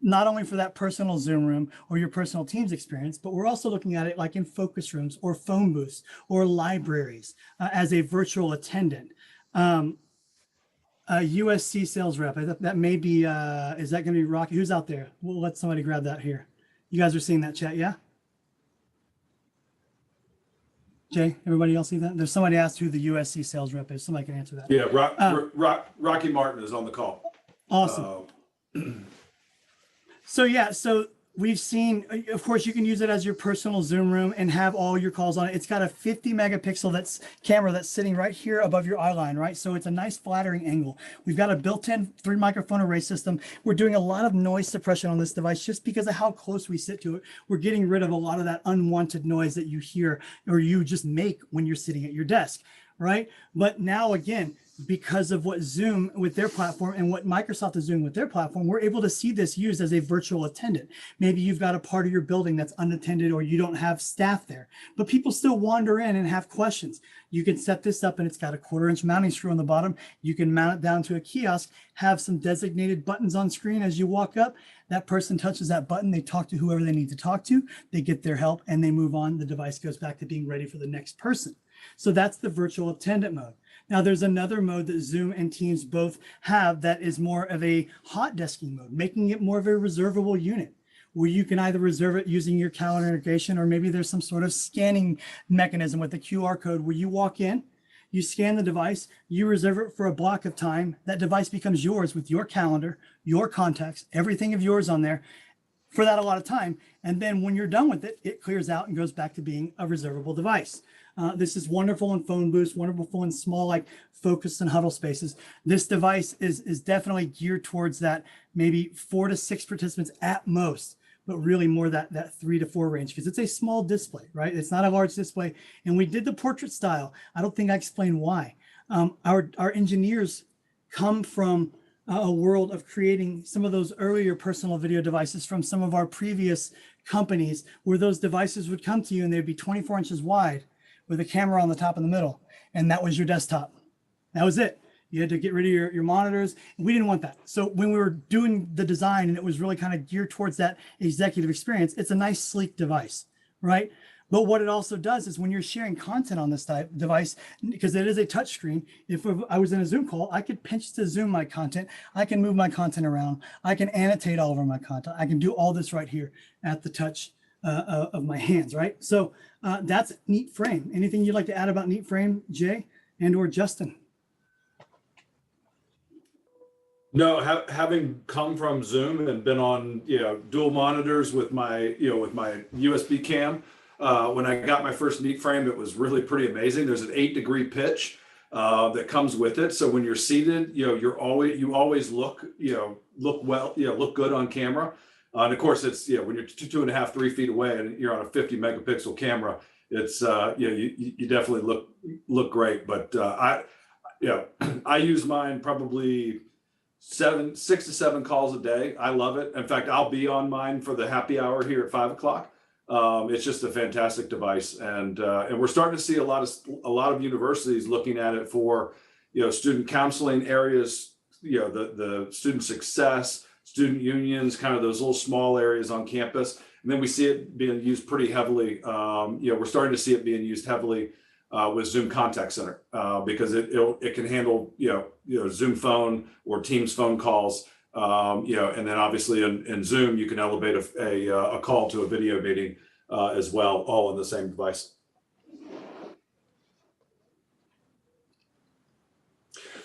not only for that personal Zoom room or your personal Teams experience, but we're also looking at it like in focus rooms or phone booths or libraries as a virtual attendant. A USC sales rep. That may be, is that going to be Rocky? Who's out there? We'll let somebody grab that here. You guys are seeing that chat, yeah? Jay, everybody else see that? There's somebody asked who the USC sales rep is. Somebody can answer that. Yeah, Rocky Martin is on the call. Awesome. So yeah, so we've seen, of course, you can use it as your personal Zoom room and have all your calls on it. It's got a 50 megapixel camera that's sitting right here above your eye line, right? So it's a nice flattering angle. We've got a built-in 3 microphone array system. We're doing a lot of noise suppression on this device just because of how close we sit to it. We're getting rid of a lot of that unwanted noise that you hear or you just make when you're sitting at your desk, right? But now again, because of what Zoom with their platform and what Microsoft is doing with their platform, we're able to see this used as a virtual attendant. Maybe you've got a part of your building that's unattended or you don't have staff there, but people still wander in and have questions. You can set this up and it's got a 1/4-inch mounting screw on the bottom. You can mount it down to a kiosk, have some designated buttons on screen as you walk up. That person touches that button, they talk to whoever they need to talk to, they get their help and they move on. The device goes back to being ready for the next person. So that's the virtual attendant mode. Now there's another mode that Zoom and Teams both have that is more of a hot desking mode, making it more of a reservable unit where you can either reserve it using your calendar integration, or maybe there's some sort of scanning mechanism with the QR code where you walk in, you scan the device, you reserve it for a block of time. That device becomes yours with your calendar, your contacts, everything of yours on there for that allotted time. And then when you're done with it, it clears out and goes back to being a reservable device. This is wonderful in phone booths, wonderful in small like focus and huddle spaces. This device is definitely geared towards that maybe 4 to 6 participants at most, but really more that 3 to 4 range because it's a small display, right? It's not a large display. And we did the portrait style. I don't think I explained why. Our engineers come from a world of creating some of those earlier personal video devices from some of our previous companies where those devices would come to you and they'd be 24 inches wide with a camera on the top in the middle. And that was your desktop. That was it. You had to get rid of your monitors. We didn't want that. So when we were doing the design and it was really kind of geared towards that executive experience, it's a nice sleek device, right? But what it also does is when you're sharing content on this device, because it is a touch screen, if I was in a Zoom call, I could pinch to zoom my content. I can move my content around. I can annotate all over my content. I can do all this right here at the touch of my hands, right? So that's Neat Frame. Anything you'd like to add about Neat Frame, Jay and or Justin? No, having come from Zoom and been on dual monitors with my with my USB cam, when I got my first Neat Frame, it was really pretty amazing. There's an 8-degree pitch that comes with it, so when you're seated, you always look look good on camera. And of course, it's when you're 2.5, 3 feet away and you're on a 50 megapixel camera, it's you definitely look great. But I use mine probably 6 to 7 calls a day. I love it. In fact, I'll be on mine for the happy hour here at 5 o'clock. It's just a fantastic device, and we're starting to see a lot of universities looking at it for student counseling areas, the student success, student unions, kind of those little small areas on campus. And then we see it being used pretty heavily. We're starting to see it being used heavily with Zoom Contact Center because it can handle Zoom phone or Teams phone calls. And then obviously in Zoom you can elevate a call to a video meeting as well, all on the same device.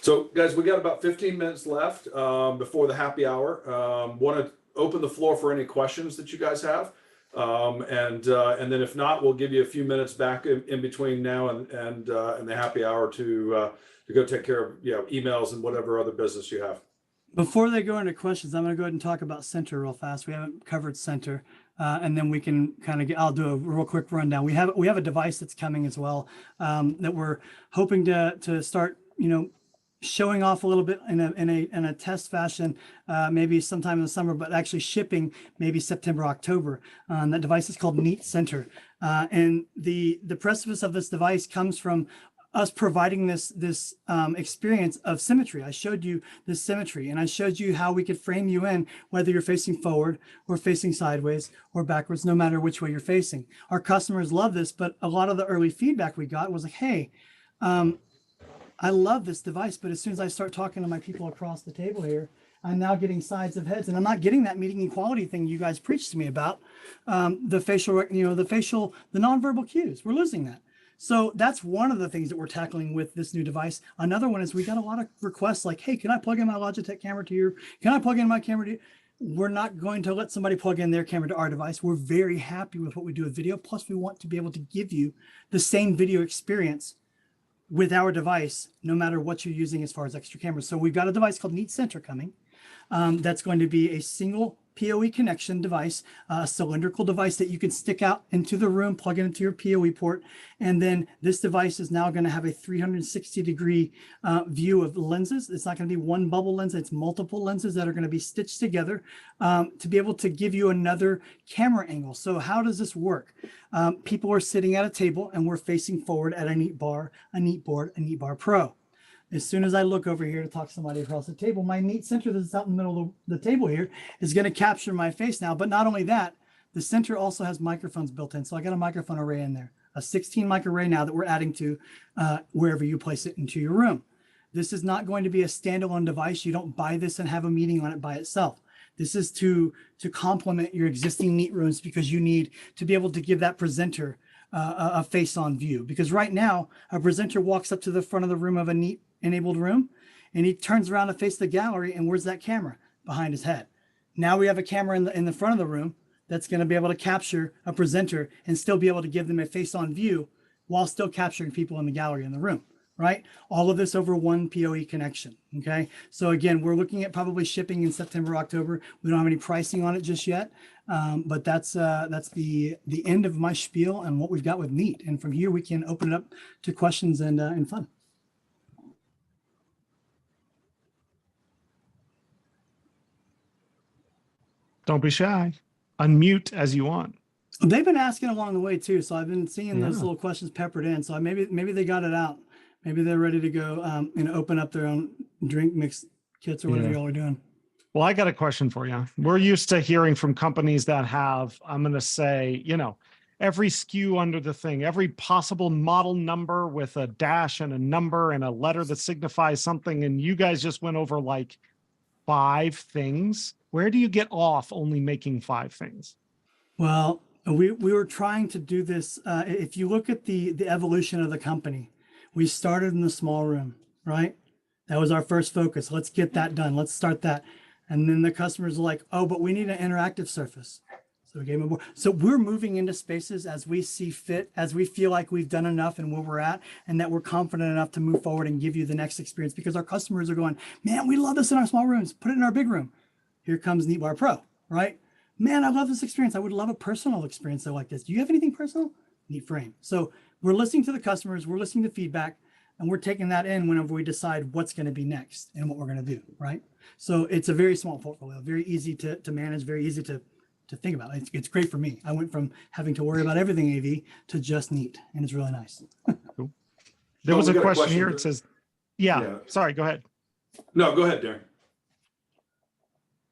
So guys, we got about 15 minutes left before the happy hour. Want to open the floor for any questions that you guys have. And then if not, we'll give you a few minutes back in between now and the happy hour to go take care of emails and whatever other business you have. Before they go into questions, I'm going to go ahead and talk about Center real fast. We haven't covered Center, and then we can kind of I'll do a real quick rundown. We have a device that's coming as well that we're hoping to start showing off a little bit in a test fashion, maybe sometime in the summer, but actually shipping maybe September, October. That device is called Neat Center. And the precipice of this device comes from us providing this experience of symmetry. I showed you this symmetry, and I showed you how we could frame you in, whether you're facing forward or facing sideways or backwards, no matter which way you're facing. Our customers love this, but a lot of the early feedback we got was like, hey, I love this device, but as soon as I start talking to my people across the table here, I'm now getting sides of heads, and I'm not getting that meeting equality thing you guys preached to me about. The facial, the nonverbal cues, we're losing that. So that's one of the things that we're tackling with this new device. Another one is we got a lot of requests like, hey, can I plug in my Logitech camera to your, can I plug in my camera to you? We're not going to let somebody plug in their camera to our device. We're very happy with what we do with video. Plus, we want to be able to give you the same video experience with our device, no matter what you're using as far as extra cameras. So we've got a device called Neat Center coming. That's going to be a single PoE connection device, a cylindrical device that you can stick out into the room, plug it into your PoE port. And then this device is now going to have a 360-degree view of lenses. It's not going to be one bubble lens. It's multiple lenses that are going to be stitched together to be able to give you another camera angle. So how does this work? People are sitting at a table and we're facing forward at a Neat Bar, a Neat Board, a Neat Bar Pro. As soon as I look over here to talk to somebody across the table, my Neat Center that's out in the middle of the table here is going to capture my face now. But not only that, the center also has microphones built in. So I got a microphone array in there, a 16 mic array now that we're adding to wherever you place it into your room. This is not going to be a standalone device. You don't buy this and have a meeting on it by itself. This is to complement your existing Neat rooms because you need to be able to give that presenter a face-on view. Because right now, a presenter walks up to the front of the room of a Neat enabled room and he turns around to face the gallery, and where's that camera? Behind his head. Now we have a camera in the front of the room that's going to be able to capture a presenter and still be able to give them a face-on view while still capturing people in the gallery in the room, right? All of this over one PoE connection, okay? So again, we're looking at probably shipping in September, October. We don't have any pricing on it just yet, but that's the end of my spiel and what we've got with Neat. And from here, we can open it up to questions and fun. Don't be shy. Unmute as you want. They've been asking along the way too, so I've been seeing those Yeah. little questions peppered in. So maybe they got it out. Maybe they're ready to go. Open up their own drink mix kits or whatever Yeah. y'all are doing. Well, I got a question for you. We're used to hearing from companies that have, I'm going to say, every SKU under the thing, every possible model number with a dash and a number and a letter that signifies something. And you guys just went over like 5 things. Where do you get off only making 5 things? Well, we were trying to do this. If you look at the evolution of the company, we started in the small room, right? That was our first focus. Let's get that done. Let's start that. And then the customers are like, oh, but we need an interactive surface. So we gave them more. So we're moving into spaces as we see fit, as we feel like we've done enough and where we're at, and that we're confident enough to move forward and give you the next experience, because our customers are going, man, we love this in our small rooms. Put it in our big room. Here comes Neat Bar Pro, right? Man, I love this experience. I would love a personal experience like this. Do you have anything personal? Neat Frame. So we're listening to the customers, we're listening to feedback, and we're taking that in whenever we decide what's going to be next and what we're going to do, right? So it's a very small portfolio, very easy to manage, very easy to think about. It's great for me. I went from having to worry about everything AV to just Neat, and it's really nice. Cool. There was we a got a question question here. here. It says, Yeah. sorry, go ahead. No, go ahead, Darren.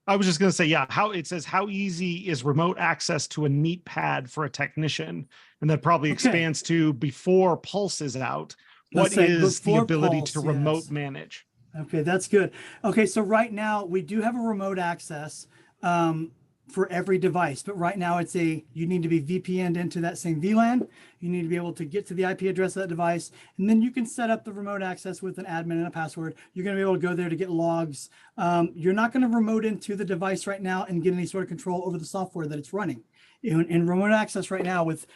I was just going to say, how easy is remote access to a Neat pad for a technician? And that probably expands to before Pulse is out. What Let's say is the before ability Pulse, to yes. remote manage? Okay, that's good. Okay, so right now we do have a remote access for every device, but right now you need to be VPN'd into that same VLAN. You need to be able to get to the IP address of that device, and then you can set up the remote access with an admin and a password. You're going to be able to go there to get logs. You're not going to remote into the device right now and get any sort of control over the software that it's running. In remote access right now with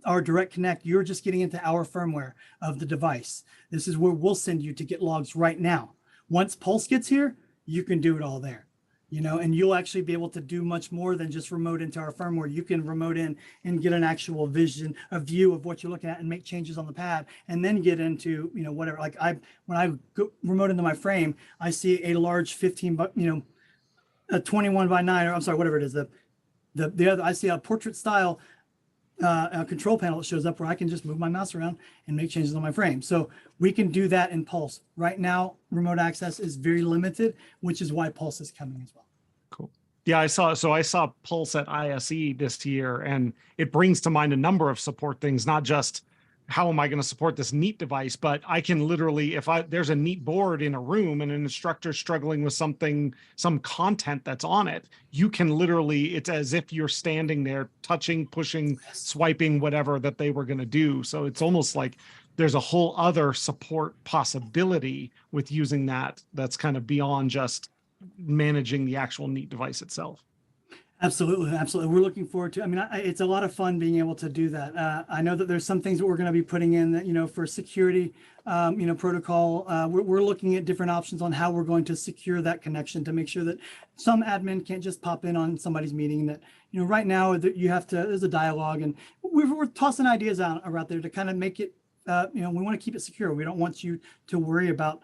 our direct connect, you're just getting into our firmware of the device. This is where we'll send you to get logs right now. Once Pulse gets here, you can do it all there. and you'll actually be able to do much more than just remote into our firmware. You can remote in and get an actual a view of what you're looking at and make changes on the pad, and then get into, whatever. Like when I go remote into my frame, I see a large 15, a 21 by 9, or I'm sorry, whatever it is. The other, I see a portrait style a control panel that shows up where I can just move my mouse around and make changes on my frame. So we can do that in Pulse. Right now, remote access is very limited, which is why Pulse is coming as well. Cool. Yeah, I saw Pulse at ISE this year, and it brings to mind a number of support things, not just how am I going to support this Neat device, but I can literally, there's a Neat board in a room and an instructor struggling with some content that's on it, you can literally, it's as if you're standing there touching, pushing, swiping, whatever that they were going to do. So it's almost like there's a whole other support possibility with using that's kind of beyond just managing the actual Neat device itself. Absolutely. Absolutely. We're looking forward to, it's a lot of fun being able to do that. I know that there's some things that we're going to be putting in that, for security, protocol, we're looking at different options on how we're going to secure that connection to make sure that some admin can't just pop in on somebody's meeting, that, right now that you have to, there's a dialogue, and we're tossing ideas out there to kind of make it, we want to keep it secure. We don't want you to worry about,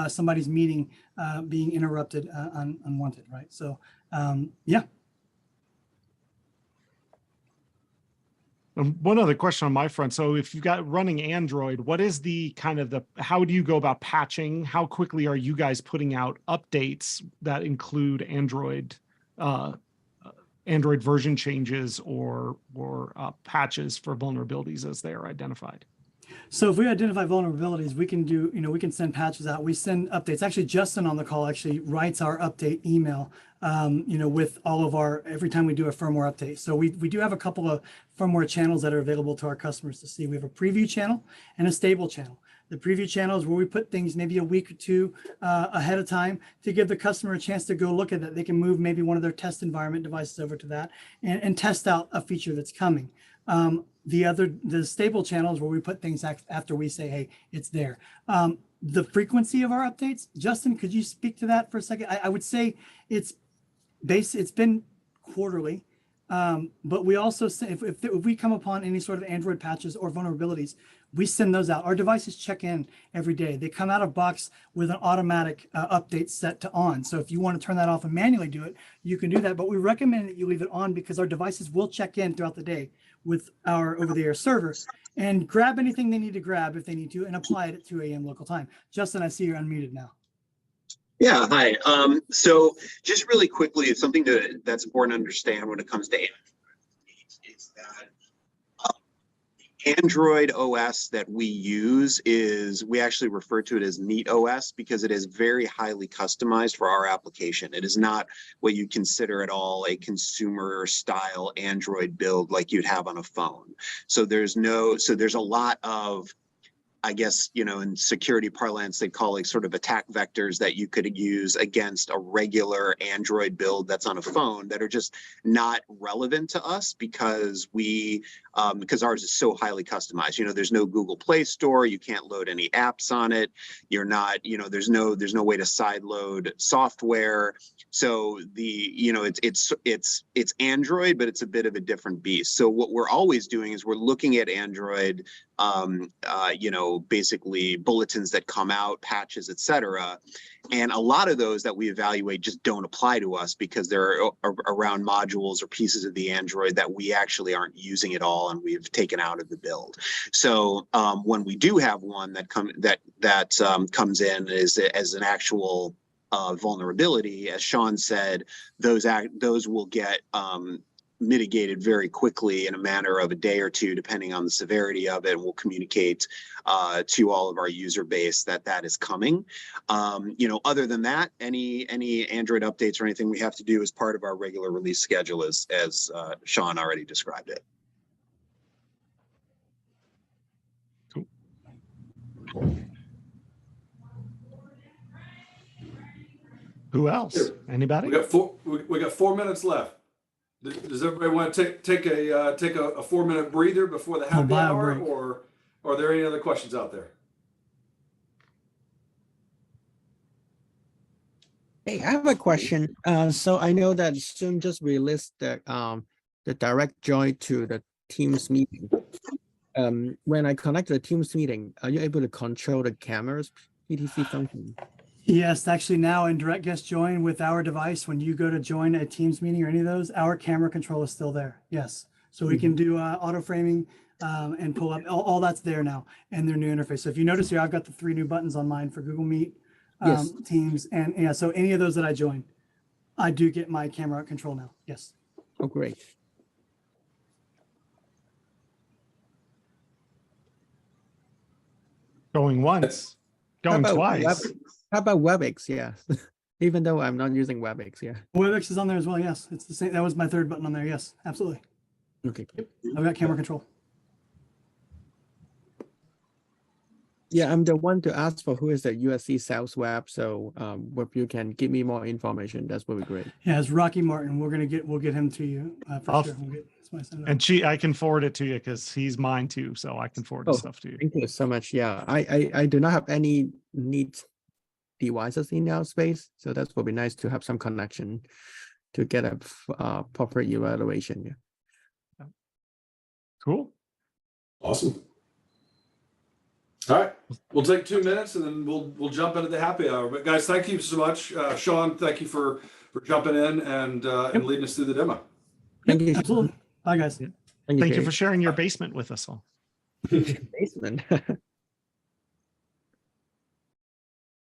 somebody's meeting being interrupted unwanted. Right. So, yeah. One other question on my front. So if you've got running Android, what is how do you go about patching? How quickly are you guys putting out updates that include Android version changes or patches for vulnerabilities as they are identified? So if we identify vulnerabilities, we can do, we can send patches out. We send updates. Actually, Justin on the call actually writes our update email, with all of every time we do a firmware update. So we do have a couple of firmware channels that are available to our customers to see. We have a preview channel and a stable channel. The preview channel is where we put things maybe a week or two ahead of time to give the customer a chance to go look at that. They can move maybe one of their test environment devices over to that and test out a feature that's coming. The stable channels where we put things after we say, hey, it's there. The frequency of our updates, Justin, could you speak to that for a second? I would say it's been quarterly, but we also say if we come upon any sort of Android patches or vulnerabilities, we send those out. Our devices check in every day. They come out of box with an automatic update set to on. So if you want to turn that off and manually do it, you can do that. But we recommend that you leave it on because our devices will check in throughout the day with our over-the-air server and grab anything they need to grab if they need to and apply it at 2 a.m. local time. Justin, I see you're unmuted now. Yeah, hi. So just really quickly, it's something that's important to understand when it comes to Android. It's that Android OS that we use we actually refer to it as Neat OS because it is very highly customized for our application. It is not what you consider at all a consumer style Android build like you'd have on a phone. So there's a lot of, I guess, in security parlance, they call it sort of attack vectors that you could use against a regular Android build that's on a phone that are just not relevant to us because ours is so highly customized. There's no Google Play Store. You can't load any apps on it. You're not, there's no way to sideload software. So it's Android, but it's a bit of a different beast. So what we're always doing is we're looking at Android, basically bulletins that come out, patches, etc. And a lot of those that we evaluate just don't apply to us because they're around modules or pieces of the Android that we actually aren't using at all and we've taken out of the build. So when we do have one that comes in as an actual vulnerability, as Sean said, those will get mitigated very quickly in a matter of a day or two, depending on the severity of it. And we'll communicate to all of our user base that is coming. Other than that, any Android updates or anything we have to do as part of our regular release schedule as Sean already described it. Cool. Who else? Anybody? We got 4 minutes left. Does everybody want to take a 4-minute breather before the happy hour, or are there any other questions out there? Hey, I have a question. So I know that Zoom just released the direct join to the Teams meeting. When I connect to the Teams meeting, are you able to control the cameras PTC function? Yes, actually now in direct guest join with our device, when you go to join a Teams meeting or any of those, our camera control is still there. Yes. So we can do auto framing and pull up, all that's there now in their new interface. So if you notice here, I've got the 3 new buttons on mine for Google Meet, Yes. Teams, and yeah, so any of those that I join, I do get my camera control now. Yes. Oh, great. Going once, How going about twice. How about WebEx? Yeah. Even though I'm not using WebEx, yeah. WebEx is on there as well. Yes. It's the same. That was my 3rd button on there. Yes, absolutely. Okay. I've got camera control. Yeah, I'm the one to ask for who is the USC sales rep. So if you can give me more information, that's would be great. Yeah, it's Rocky Martin. We'll get him to you for I'll- sure. And I can forward it to you because he's mine too. So I can forward the Oh, stuff to you. Thank you so much. Yeah, I do not have any neat devices in our space, so that would be nice to have some connection to get a proper evaluation. Yeah. Cool. Awesome. All right, we'll take 2 minutes and then we'll jump into the happy hour. But guys, thank you so much. Sean, thank you for jumping in and leading us through the demo. Thank you. Absolutely. Bye, guys. Thank you Jay. for sharing your basement with us all. Basement.